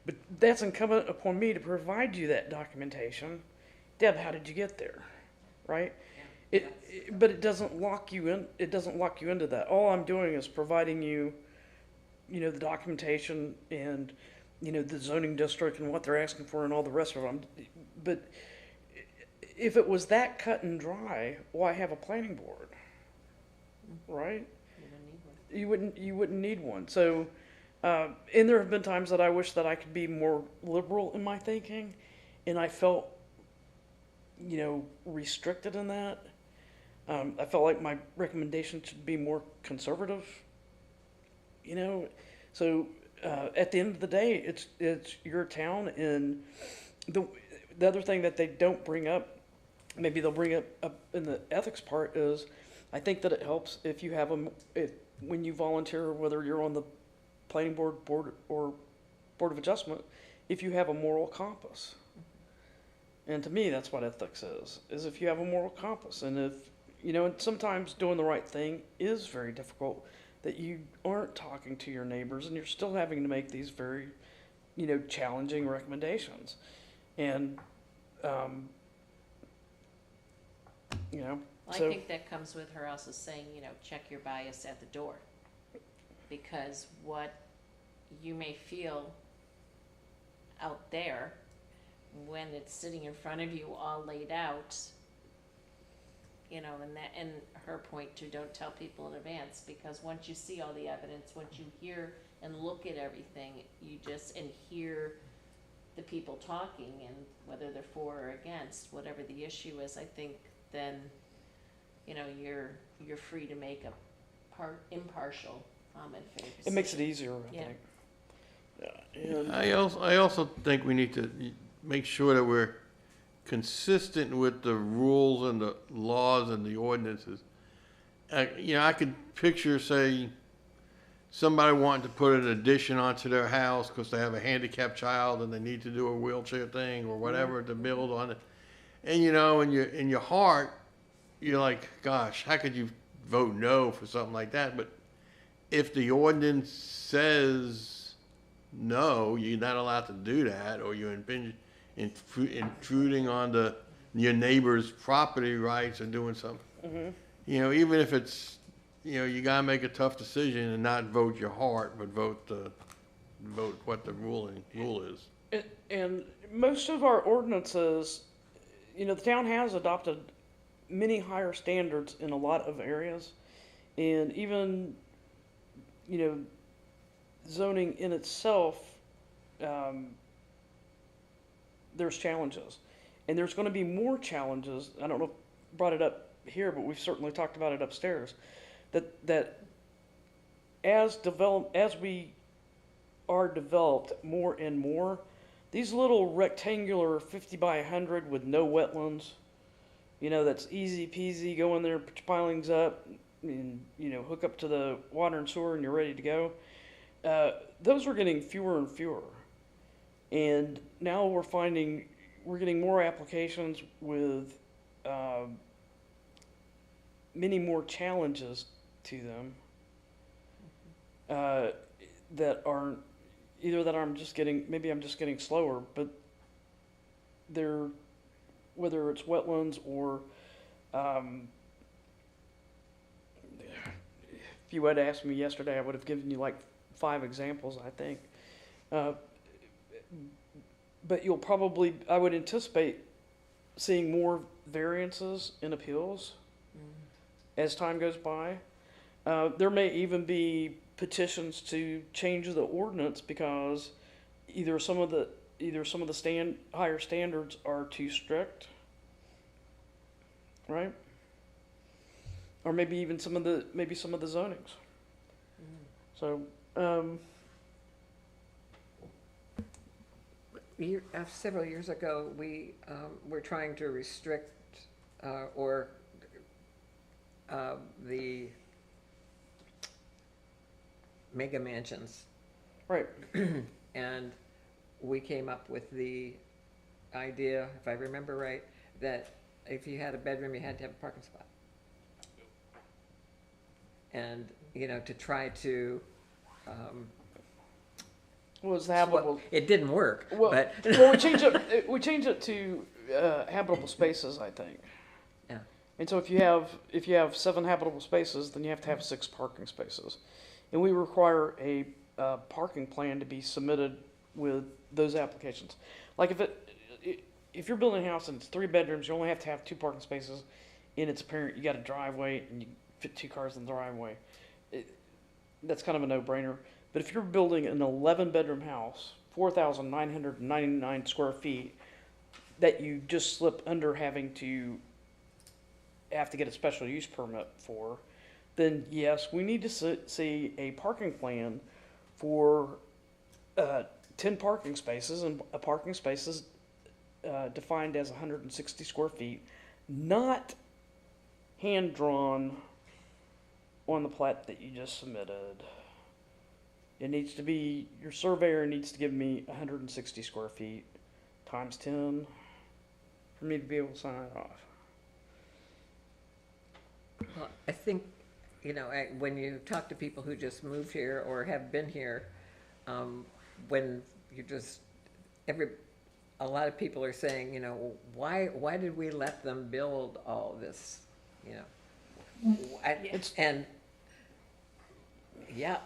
But that's incumbent upon me to provide you that documentation. Deb, how did you get there? Right? But it doesn't lock you in. It doesn't lock you into that. All I'm doing is providing you, you know, the documentation and, you know, the zoning district and what they're asking for and all the rest of them. But if it was that cut and dry, why have a planning board? Right? You wouldn't need one. So, and there have been times that I wish that I could be more liberal in my thinking, and I felt, you know, restricted in that. I felt like my recommendation should be more conservative. You know, so at the end of the day, it's your town, and the other thing that they don't bring up, maybe they'll bring up in the ethics part, is I think that it helps if you have when you volunteer, whether you're on the planning board or board of adjustment, if you have a moral compass. And to me, that's what ethics is if you have a moral compass. And if, you know, and sometimes doing the right thing is very difficult, that you aren't talking to your neighbors and you're still having to make these very, you know, challenging recommendations. And, you know, Well, I think that comes with her also saying, you know, check your bias at the door. Because what you may feel out there, when it's sitting in front of you all laid out, you know, and her point to don't tell people in advance, because once you see all the evidence, once you hear and look at everything, and hear the people talking, and whether they're for or against, whatever the issue is, I think then, you know, you're free to make a impartial and fair decision. it makes it easier, I Yeah. think. Yeah, and I also think we need to make sure that we're consistent with the rules and the laws and the ordinances. You know, I could picture, say, somebody wanting to put an addition onto their house because they have a handicapped child and they need to do a wheelchair thing or whatever to build on it. And, you know, in your heart, you're like, gosh, how could you vote no for something like that? But if the ordinance says no, you're not allowed to do that, or you're intruding on your neighbor's property rights or doing something. You know, even if it's, you know, you gotta make a tough decision and not vote your heart, but vote what the rule is. And most of our ordinances, you know, the town has adopted many higher standards in a lot of areas. And even, you know, zoning in itself, there's challenges. And there's going to be more challenges. I don't know if I brought it up here, but we've certainly talked about it upstairs. That as we are developed more and more, these little rectangular 50 by 100 with no wetlands, you know, that's easy peasy, go in there, put your pilings up, and, you know, hook up to the water and sewer and you're ready to go. Those are getting fewer and fewer. And now we're getting more applications with many more challenges to them that aren't either that I'm just getting maybe I'm just getting slower, but they're whether it's wetlands or if you had asked me yesterday, I would have given you like 5 examples, I think. But you'll probably, I would anticipate seeing more variances in appeals as time goes by. There may even be petitions to change the ordinance because either some of the higher standards are too strict, right? Or maybe even some of the zonings. So Several years ago, we were trying to restrict the mega mansions. right. And we came up with the idea, if I remember right, that if you had a bedroom, you had to have a parking spot. And, to try to, Was habitable. it didn't work, Well, but. well, we change it to habitable spaces, I think. Yeah. And so if you have 7 habitable spaces, then you have to have 6 parking spaces, and we require a parking plan to be submitted with those applications. Like if you're building a house and it's 3 bedrooms, you only have to have 2 parking spaces, and it's apparent you got a driveway and you fit 2 cars in the driveway. That's kind of a no-brainer. But if you're building an 11-bedroom house, 4,999 square feet, that you just slip under having to get a special use permit for, then yes, we need to see a parking plan for 10 parking spaces, and a parking space is defined as 160 square feet, not hand-drawn on the plat that you just submitted. It needs to be, your surveyor needs to give me 160 square feet times 10 for me to be able to sign it off. Well, I think, when you talk to people who just moved here or have been here, when you just, a lot of people are saying, why did we let them build all this, and yeah,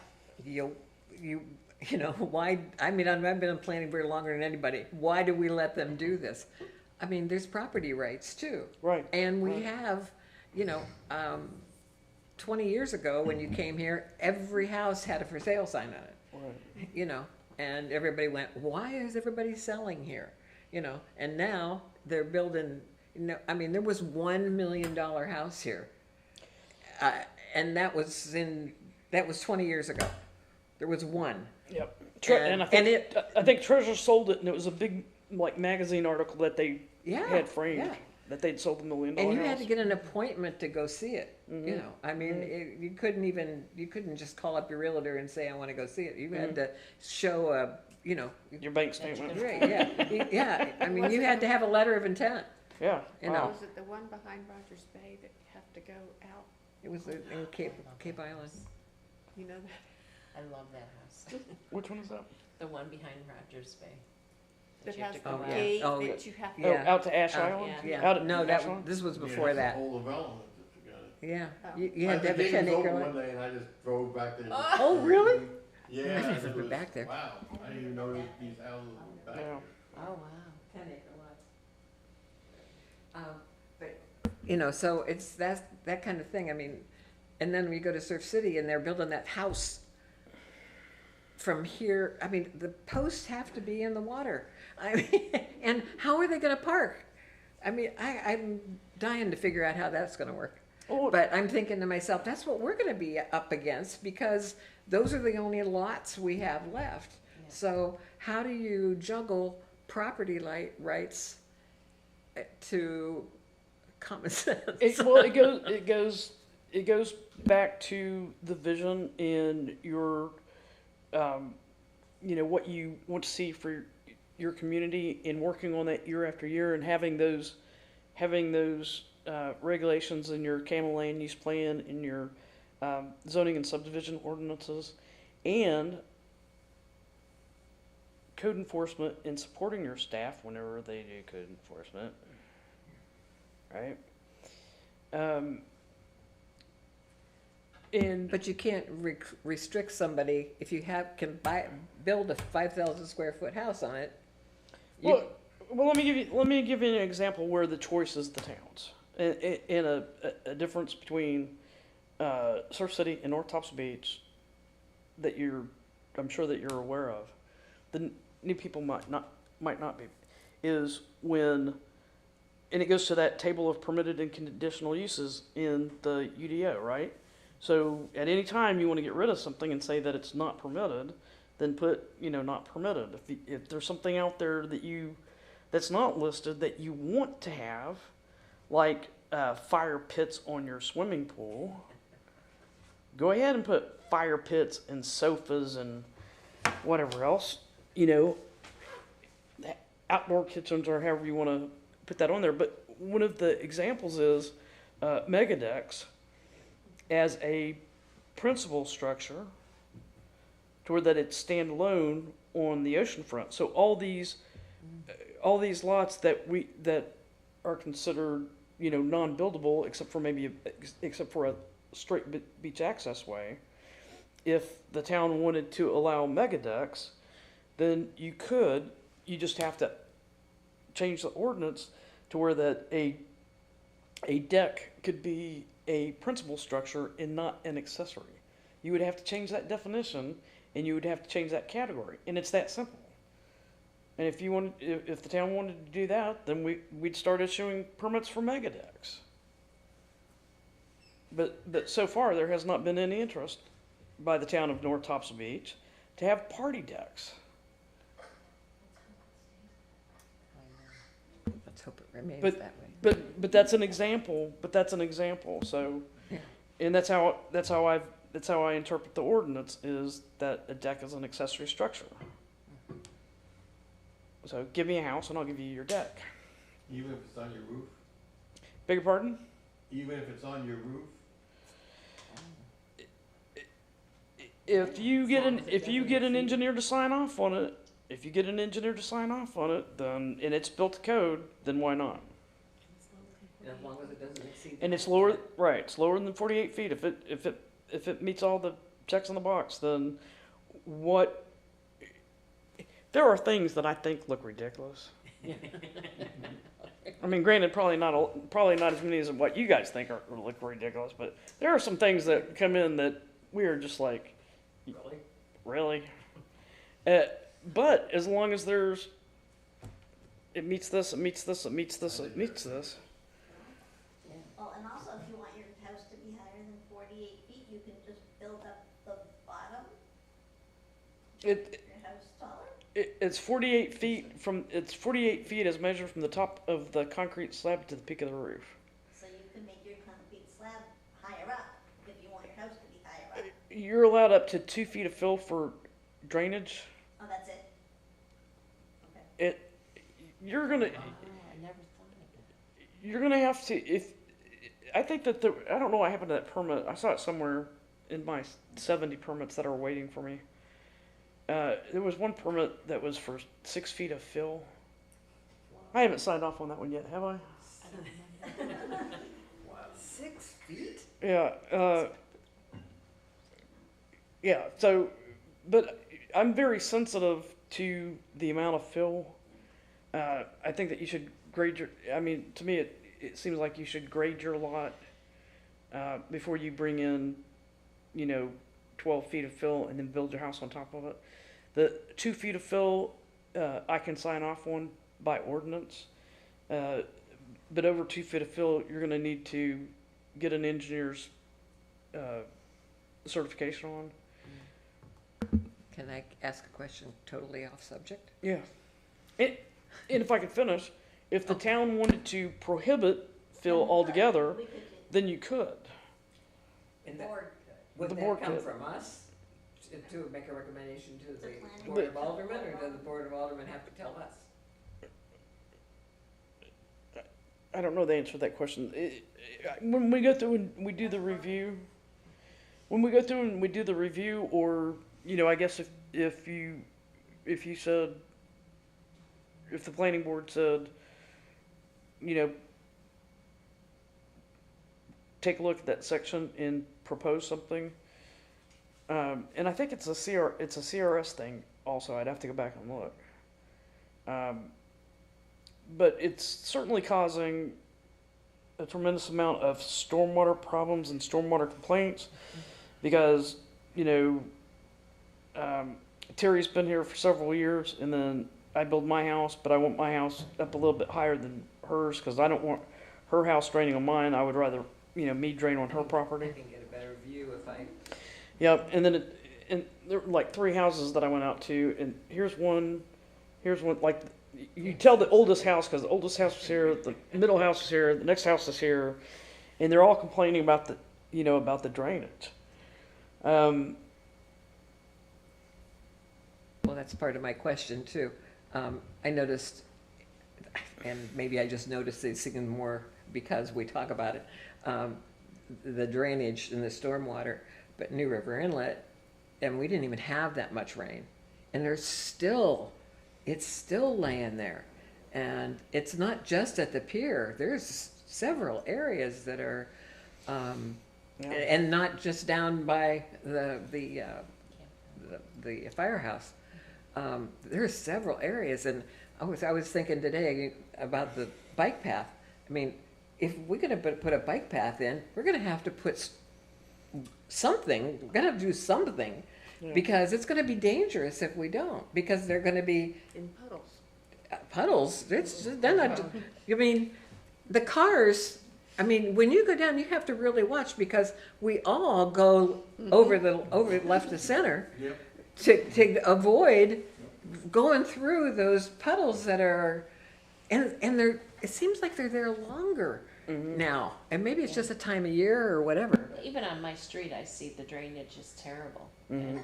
why, I've been in planning board longer than anybody. Why do we let them do this? I mean, there's property rights too. Right. And we have, 20 years ago when you came here, every house had a for sale sign on it. Right. And everybody went, why is everybody selling here? And now they're building, there was $1 million house here. And that was 20 years ago. There was one. Yep. And I think Treasure sold it, and it was a big magazine article that they had framed. Yeah. That they'd sold the $1 million And you house. had to get an appointment to go see it. You couldn't just call up your realtor and say, I want to go see it. You had to show your bank statement. Right, yeah. You had to have a letter of intent. Yeah. Was it the one behind Rogers Bay that you have to go out? It was in Cape Island. You know that? I love that house. Which one is that? The one behind Rogers Bay. That you have has to the go out. gate Oh, that you have to. Yeah. Out to Ash Island? Yeah. Out at No, Ash Island? this was Yeah, before it's that. a whole development that you got it. Yeah. Oh. You had to have a 10-acre One lot. day and I just drove back there. Oh, really? Yeah. I've never it been was- back there. Wow, I didn't even know these houses were back Yeah. there. Oh, wow. 10-acre lots. But, so it's that kind of thing. And then we go to Surf City and they're building that house from here. The posts have to be in the water. And how are they going to park? I'm dying to figure out how that's going to work. Oh. But I'm thinking to myself, that's what we're going to be up against because those are the only lots we have left. Yeah. So how do you juggle property rights to common sense? It goes back to the vision in your, what you want to see for your community, and working on that year after year, and having those regulations in your Camel land use plan, in your zoning and subdivision ordinances, and code enforcement in supporting your staff whenever they do code enforcement, right? And But you can't restrict somebody, if you can build a 5,000 square foot house on it. well, let me give you an example where the choice is the towns, in a difference between Surf City and North Topsail Beach that I'm sure that you're aware of. The new people might not be, is when, and it goes to that table of permitted and conditional uses in the UDO, right? So at any time you want to get rid of something and say that it's not permitted, then put, not permitted. If there's something out there that's not listed that you want to have, like fire pits on your swimming pool, go ahead and put fire pits and sofas and whatever else, outdoor kitchens or however you want to put that on there. But one of the examples is Megadex as a principal structure to where that it's standalone on the ocean front. So all these lots that are considered, non-buildable except for a straight beach access way, if the town wanted to allow Megadex, then you just have to change the ordinance to where that a deck could be a principal structure and not an accessory. You would have to change that definition, and you would have to change that category, and it's that simple. And if the town wanted to do that, then we'd start issuing permits for Megadex. But so far there has not been any interest by the town of North Topsail Beach to have party decks. Let's hope it remains But- that way. But that's an example. So, Yeah. and that's how I interpret the ordinance, is that a deck is an accessory structure. So give me a house and I'll give you your deck. Even if it's on your roof? Beg your pardon? Even if it's on your roof? If you get an engineer to sign off on it, then, and it's built to code, then why not? As long as it doesn't exceed. And it's lower, right? It's lower than 48 feet. If it meets all the checks in the box, then what? There are things that I think look ridiculous. I mean, granted, probably not as many as what you guys think look ridiculous, but there are some things that come in that we are just like, really. But as long as it meets this, it meets this, it meets this, it meets this. Well, and also if you want your house to be higher than 48 feet, you can just build up the bottom. Your house taller. It's 48 feet it's 48 feet as measured from the top of the concrete slab to the peak of the roof. So you can make your concrete slab higher up if you want your house to be higher up. You're allowed up to 2 feet of fill for drainage. Oh, that's it? Okay. You're gonna I never thought of that. you're gonna have to, I think that I don't know what happened to that permit. I saw it somewhere in my 70 permits that are waiting for me. There was one permit that was for 6 feet of fill. I haven't signed off on that one yet, have I? 6 feet? Yeah. Yeah. So, but I'm very sensitive to the amount of fill. I think that you should grade to me, it seems like you should grade your lot before you bring in, 12 feet of fill and then build your house on top of it. The 2 feet of fill, I can sign off on by ordinance. But over 2 feet of fill, you're going to need to get an engineer's certification on. Can I ask a question totally off subject? Yeah. And if I could finish, if the town wanted to prohibit fill altogether, then you could. And The that- board Would The that board come could. from us to make a recommendation to the planning Board of Aldermen, or does the Board of Aldermen have to tell us? I don't know the answer to that question. When we go through and we do the review, when we go through and we do the review, or, you know, I guess if you said, if the planning board said, you know, take a look at that section and propose something. And I think it's a CRS thing also. I'd have to go back and look. But it's certainly causing a tremendous amount of stormwater problems and stormwater complaints because, you know, Terry's been here for several years, and then I build my house, but I want my house up a little bit higher than hers because I don't want her house draining on mine. I would rather, you know, me drain on her property. I can get a better view if I. Yep, and then and there were like 3 houses that I went out to, and here's one, like, you tell the oldest house, because the oldest house was here, the middle house was here, the next house is here, and they're all complaining about the, you know, about the drainage. Well, that's part of my question too. I noticed, and maybe I just noticed it's even more because we talk about it, the drainage and the stormwater, but New River Inlet, and we didn't even have that much rain. And it's still laying there. And it's not just at the pier. There's several areas that are, and not just down by the firehouse. There's several areas, and I was thinking today about the bike path. I mean, if we're going to put a bike path in, we're going to have to put something. We're going to have to do something, because it's going to be dangerous if we don't. Because they're going to be In puddles. Puddles. They're not. I mean, the cars. I mean, when you go down, you have to really watch because we all go over left to center. Yep. To avoid going through those puddles that are, and they're, it seems like they're there longer now, and maybe it's just a time of year or whatever. Even on my street, I see the drainage is terrible, and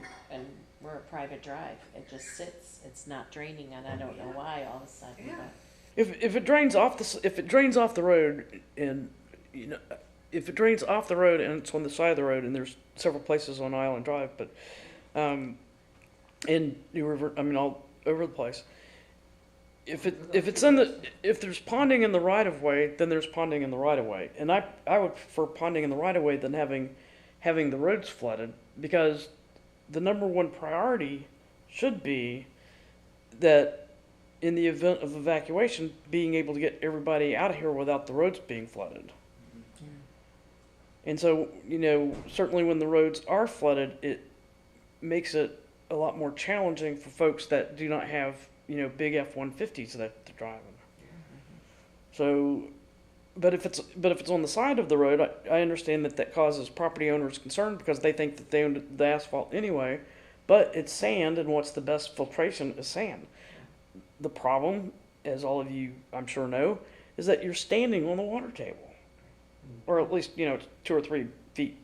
we're a private drive. It just sits. It's not draining, and I don't know why all of a sudden. Yeah. But If it drains off the road, and you know, if it drains off the road and it's on the side of the road, and there's several places on Island Drive, but in New River, I mean, all over the place. If there's ponding in the right of way, then there's ponding in the right of way, and I would prefer ponding in the right of way than having the roads flooded, because the number one priority should be that in the event of evacuation, being able to get everybody out of here without the roads being flooded. And so, you know, certainly when the roads are flooded, it makes it a lot more challenging for folks that do not have, you know, big F-150s that they're driving. So, but if it's on the side of the road, I understand that causes property owners concern because they think that they own the asphalt anyway, but it's sand, and what's the best filtration is sand. The problem, as all of you I'm sure know, is that you're standing on the water table, or at least, you know, 2 or 3 feet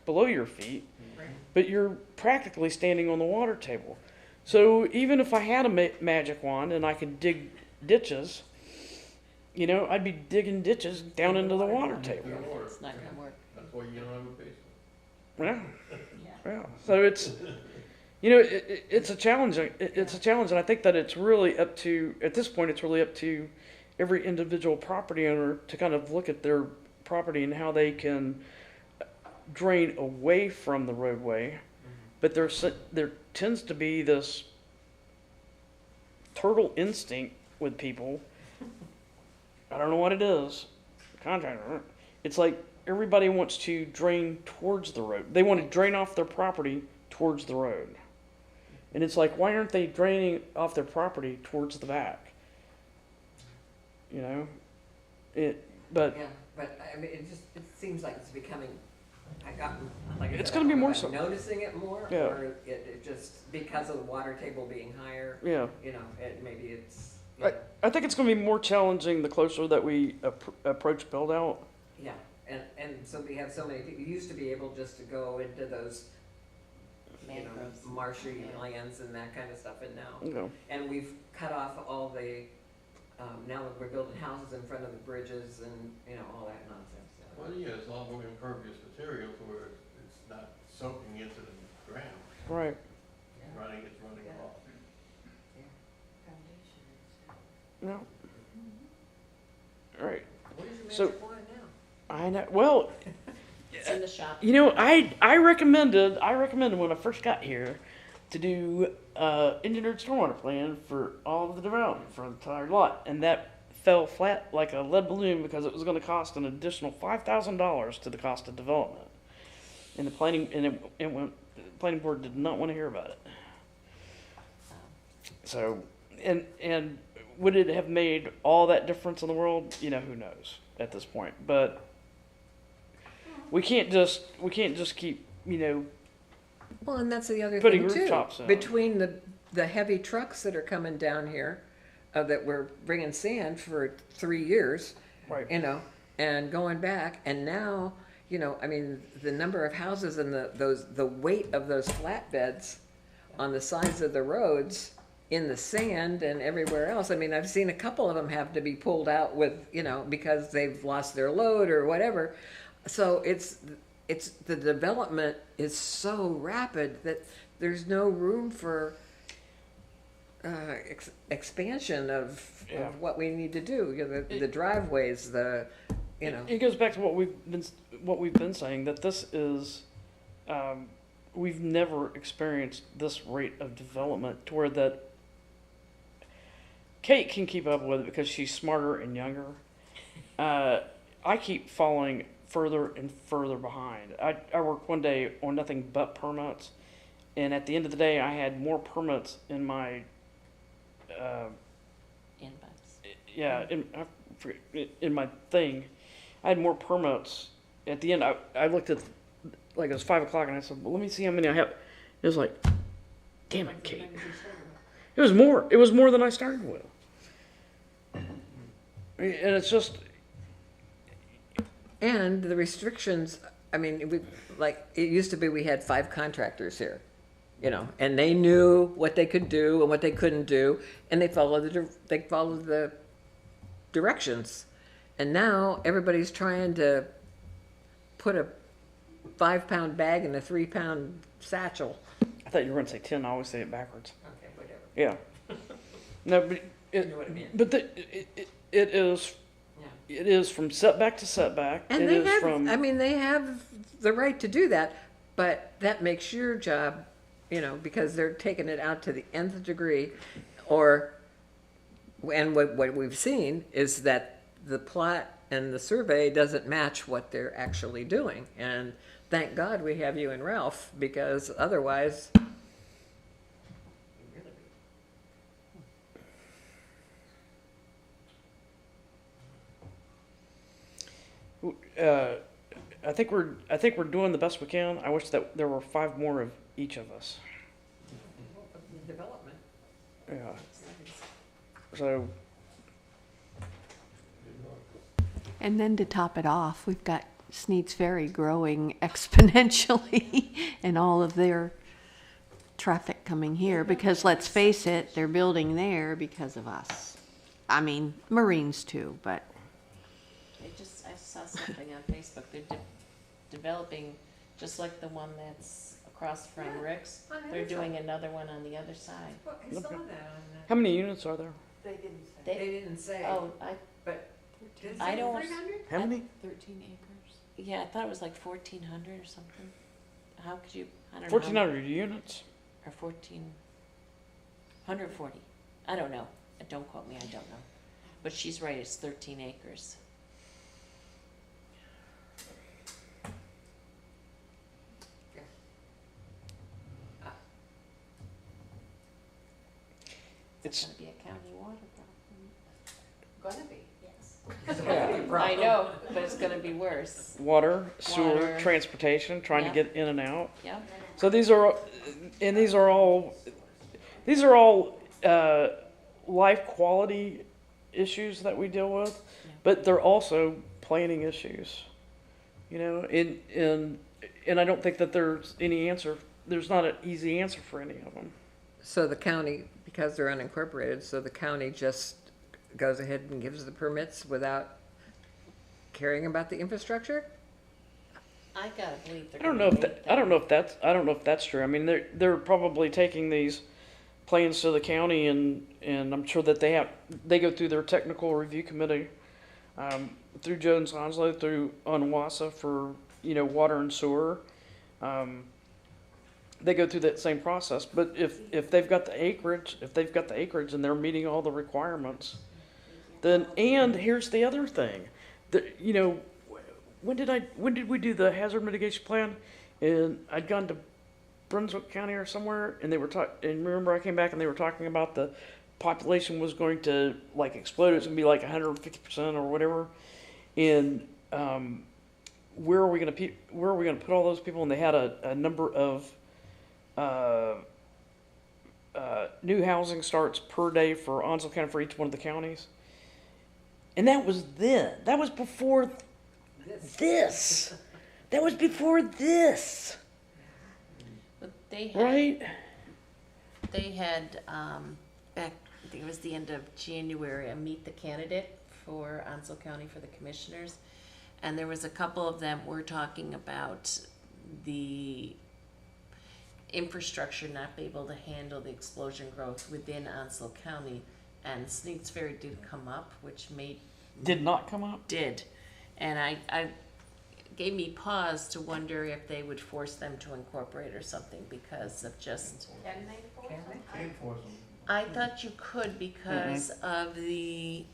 below your feet. But you're practically standing on the water table. So even if I had a magic wand and I could dig ditches, you know, I'd be digging ditches down into the water table. it's not going to work. That's why you don't have a basement. Yeah. So it's, you know, it's a challenge. It's a challenge, and I think that it's really up to, at this point, it's really up to every individual property owner to kind of look at their property and how they can drain away from the roadway. But there tends to be this turtle instinct with people. I don't know what it is. Contractor. It's like everybody wants to drain towards the road. They want to drain off their property towards the road. And it's like, why aren't they draining off their property towards the back? You know? But Yeah, but I mean, it seems like it's becoming. It's going to be more so. Noticing it more, Yeah. or it just because of the water table being higher. Yeah. You know, maybe it's. I think it's going to be more challenging the closer that we approach build out. Yeah, and so we have so many people. You used to be able just to go into those, you know, Mangroves. marshy lands and that kind of stuff, and now, Yeah. and we've cut off all the. Now we're building houses in front of the bridges and, you know, all that nonsense. Well, yeah, it's a lot more impervious material to where it's not soaking into the ground, Right. it's running off. No. All right. What is your So- magic wand now? I know. Well, It's in the shop. you know, I recommended when I first got here to do engineered stormwater plan for all of the development for the entire lot, and that fell flat like a lead balloon because it was going to cost an additional $5,000 to the cost of development. And the planning the planning board did not want to hear about it. So, and would it have made all that difference in the world? You know, who knows at this point. But we can't just keep, you know, Well, and that's the other Putting thing too. rooftops in. Between the heavy trucks that are coming down here, that we're bringing sand for 3 years, Right. you know, and going back, and now, you know, I mean, the number of houses and the weight of those flatbeds on the sides of the roads in the sand and everywhere else. I mean, I've seen a couple of them have to be pulled out with, you know, because they've lost their load or whatever. So it's the development is so rapid that there's no room for expansion of Yeah. what we need to do. You know, the driveways, you know. It goes back to what we've been saying, that this is, we've never experienced this rate of development to where that Kate can keep up with it because she's smarter and younger. I keep falling further and further behind. I worked one day on nothing but permits, and at the end of the day, I had more permits in my Inbox. in my thing. I had more permits. At the end, I looked at, like, it was 5 o'clock, and I said, well, let me see how many I have. It was like, damn it, Kate. It was more than I started with. And it's just, And the restrictions, I mean, it used to be we had 5 contractors here, you know, and they knew what they could do and what they couldn't do, and they followed the directions. And now everybody's trying to put a 5-pound bag in a 3-pound satchel. I thought you were going to say 10. I always say it backwards. Okay, whatever. Yeah. No, but You know what I mean. but it is from setback to setback. And It they is have, from, I mean, they have the right to do that, but that makes your job, you know, because they're taking it out to the nth degree, and what we've seen is that the plot and the survey doesn't match what they're actually doing. And thank God we have you and Ralph, because otherwise, I think we're doing the best we can. I wish that there were 5 more of each of us. development. Yeah. So, And then to top it off, we've got Sneed's Ferry growing exponentially and all of their traffic coming here, because let's face it, they're building there because of us. I mean, Marines too, but I saw something on Facebook. They're developing, just like the one that's across from Rick's. on the They're other doing another one on the other side. Well, I saw that on how many units are there? They didn't say, Oh, but. did it I say don't- 300? How many? 13 acres. Yeah, I thought it was like 1,400 or something. How could you, I don't know. 1,400 units? Or 1,440. I don't know. Don't quote me, I don't know. But she's right, it's 13 acres. It's It's gonna be a county water problem. Gonna be. Yes. I know, but it's gonna be worse. water, sewer, Water. transportation, trying Yeah. to get in and out. Yeah. So these are all life quality issues that we deal with, but they're also planning issues. You know, and I don't think that there's any answer. There's not an easy answer for any of them. So the county, because they're unincorporated, so the county just goes ahead and gives the permits without caring about the infrastructure? I gotta believe they're I don't gonna know if make I don't know if that's true. I mean, they're probably taking these plans to the county, and I'm sure that they go through their technical review committee, through Jones Onslow, through Onwassa for, water and sewer. They go through that same process. But if they've got the acreage, and they're meeting all the requirements, then, and here's the other thing, when did we do the hazard mitigation plan? And I'd gone to Brunswick County or somewhere, and they were and remember I came back and they were talking about the population was going to explode. It was going to be 150% or whatever. And where are we going to put all those people? And they had a number of new housing starts per day for Onslow County for each one of the counties. And that was then. That was before this. That was before this. But they had, right? They had, back, I think it was the end of January, a meet the candidate for Onslow County for the commissioners. And there was a couple of them were talking about the infrastructure not be able to handle the explosion growth within Onslow County. And Sneads Ferry did come up, which Did not come up? Did. And I gave me pause to wonder if they would force them to incorporate or something because of just. Can they force them? I thought you could because of the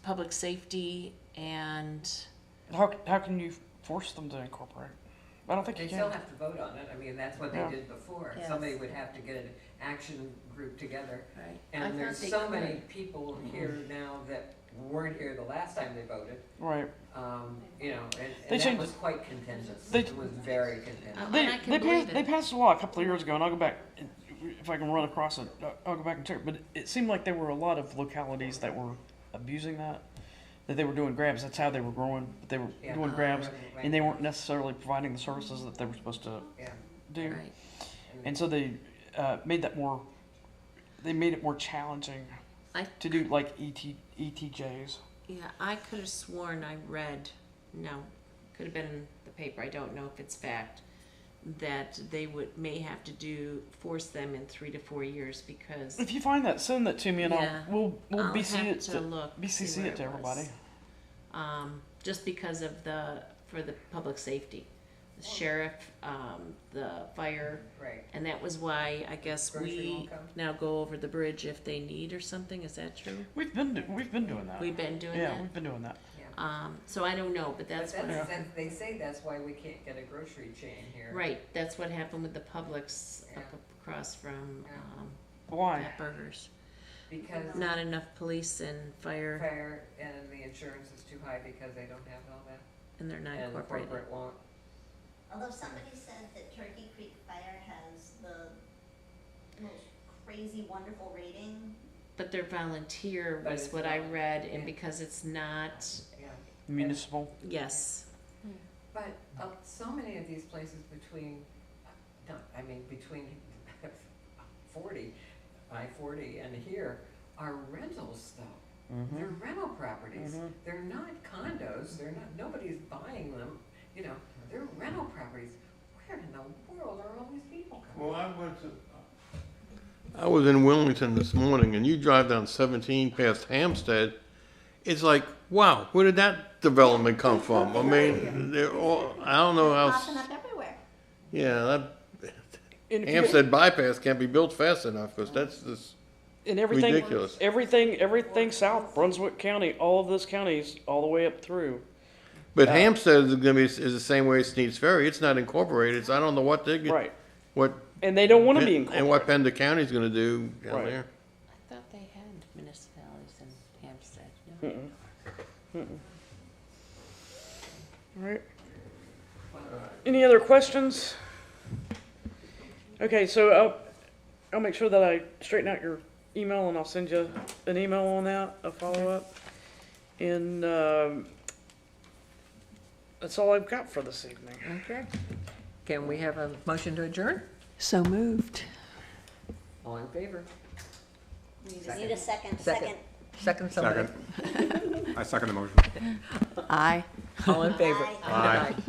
public safety and. How can you force them to incorporate? I don't think They you still can. have to vote on it. I mean, that's what they Yeah. did before. Yes. Somebody would have to get an action group together. Right. I And thought there's they so many could. people here now that weren't here the last time they voted. Right. And They that changed was it. quite contentious. They- It was very contentious. And They I can believe they it. passed a law a couple of years ago, and I'll go back if I can run across it. I'll go back and check. But it seemed like there were a lot of localities that were abusing that they were doing grabs. That's how they were growing. But they were Yeah. doing grabs, and they weren't necessarily providing the services that they were supposed to Yeah. do. Right. And so they made that more. They made it more challenging to do ETJs. Yeah, I could have sworn I read, no, could have been in the paper, I don't know if it's fact, that they may have to force them in 3 to 4 years because. If you find that, send that to me, and Yeah. we'll I'll BC have it to look, BCC see where it to it was. everybody. Just because of for the public safety, the sheriff, the fire. Right. And that was why I guess Grocery we won't come? now go over the bridge if they need or something, is that true? We've been doing that. We've been doing yeah, that? we've been doing that. So I don't know, but But that's what. they say that's why we can't get a grocery chain here. Right, that's what happened with the Publix Yeah. up across from, Why? Fat Burgers. Because Not enough police and fire, fire and the insurance is too high because they don't have all that. and they're not And the incorporated. corporate won't. Although somebody said that Turkey Creek Fire has the most crazy, wonderful rating. But their volunteer But was it's what I not, read, and yeah. because it's not, Yeah. Municipal. yes, But so many of these places between 40 and here are rentals though. Mm-hmm. They're rental properties. They're not condos. Nobody's buying them. They're rental properties. Where in the world are all these people coming? Well, I was in Wilmington this morning, and you drive down 17 past Hampstead, it's like, wow, where did that development come from? I mean, they're all, I don't know how, Popping up everywhere. yeah, And if you Hampstead bypass can't be built fast enough, because that's just and everything, ridiculous. everything south, Brunswick County, all of those counties, all the way up through. But Hampstead is gonna be, is the same way as Sneads Ferry, it's not incorporated, so I don't know what they, Right. what, And they don't want to be and incorporated. what Pender County's gonna do down Right. there. I thought they had municipalities in Hampstead, no? All right. Any other questions? Okay, so I'll make sure that I straighten out your email, and I'll send you an email on that, a follow-up. And that's all I've got for this evening. Okay. Can we have a motion to adjourn? So moved. All in favor? Need a second. Second somebody. Second. I second the motion. Aye. All in favor? Aye. Aye.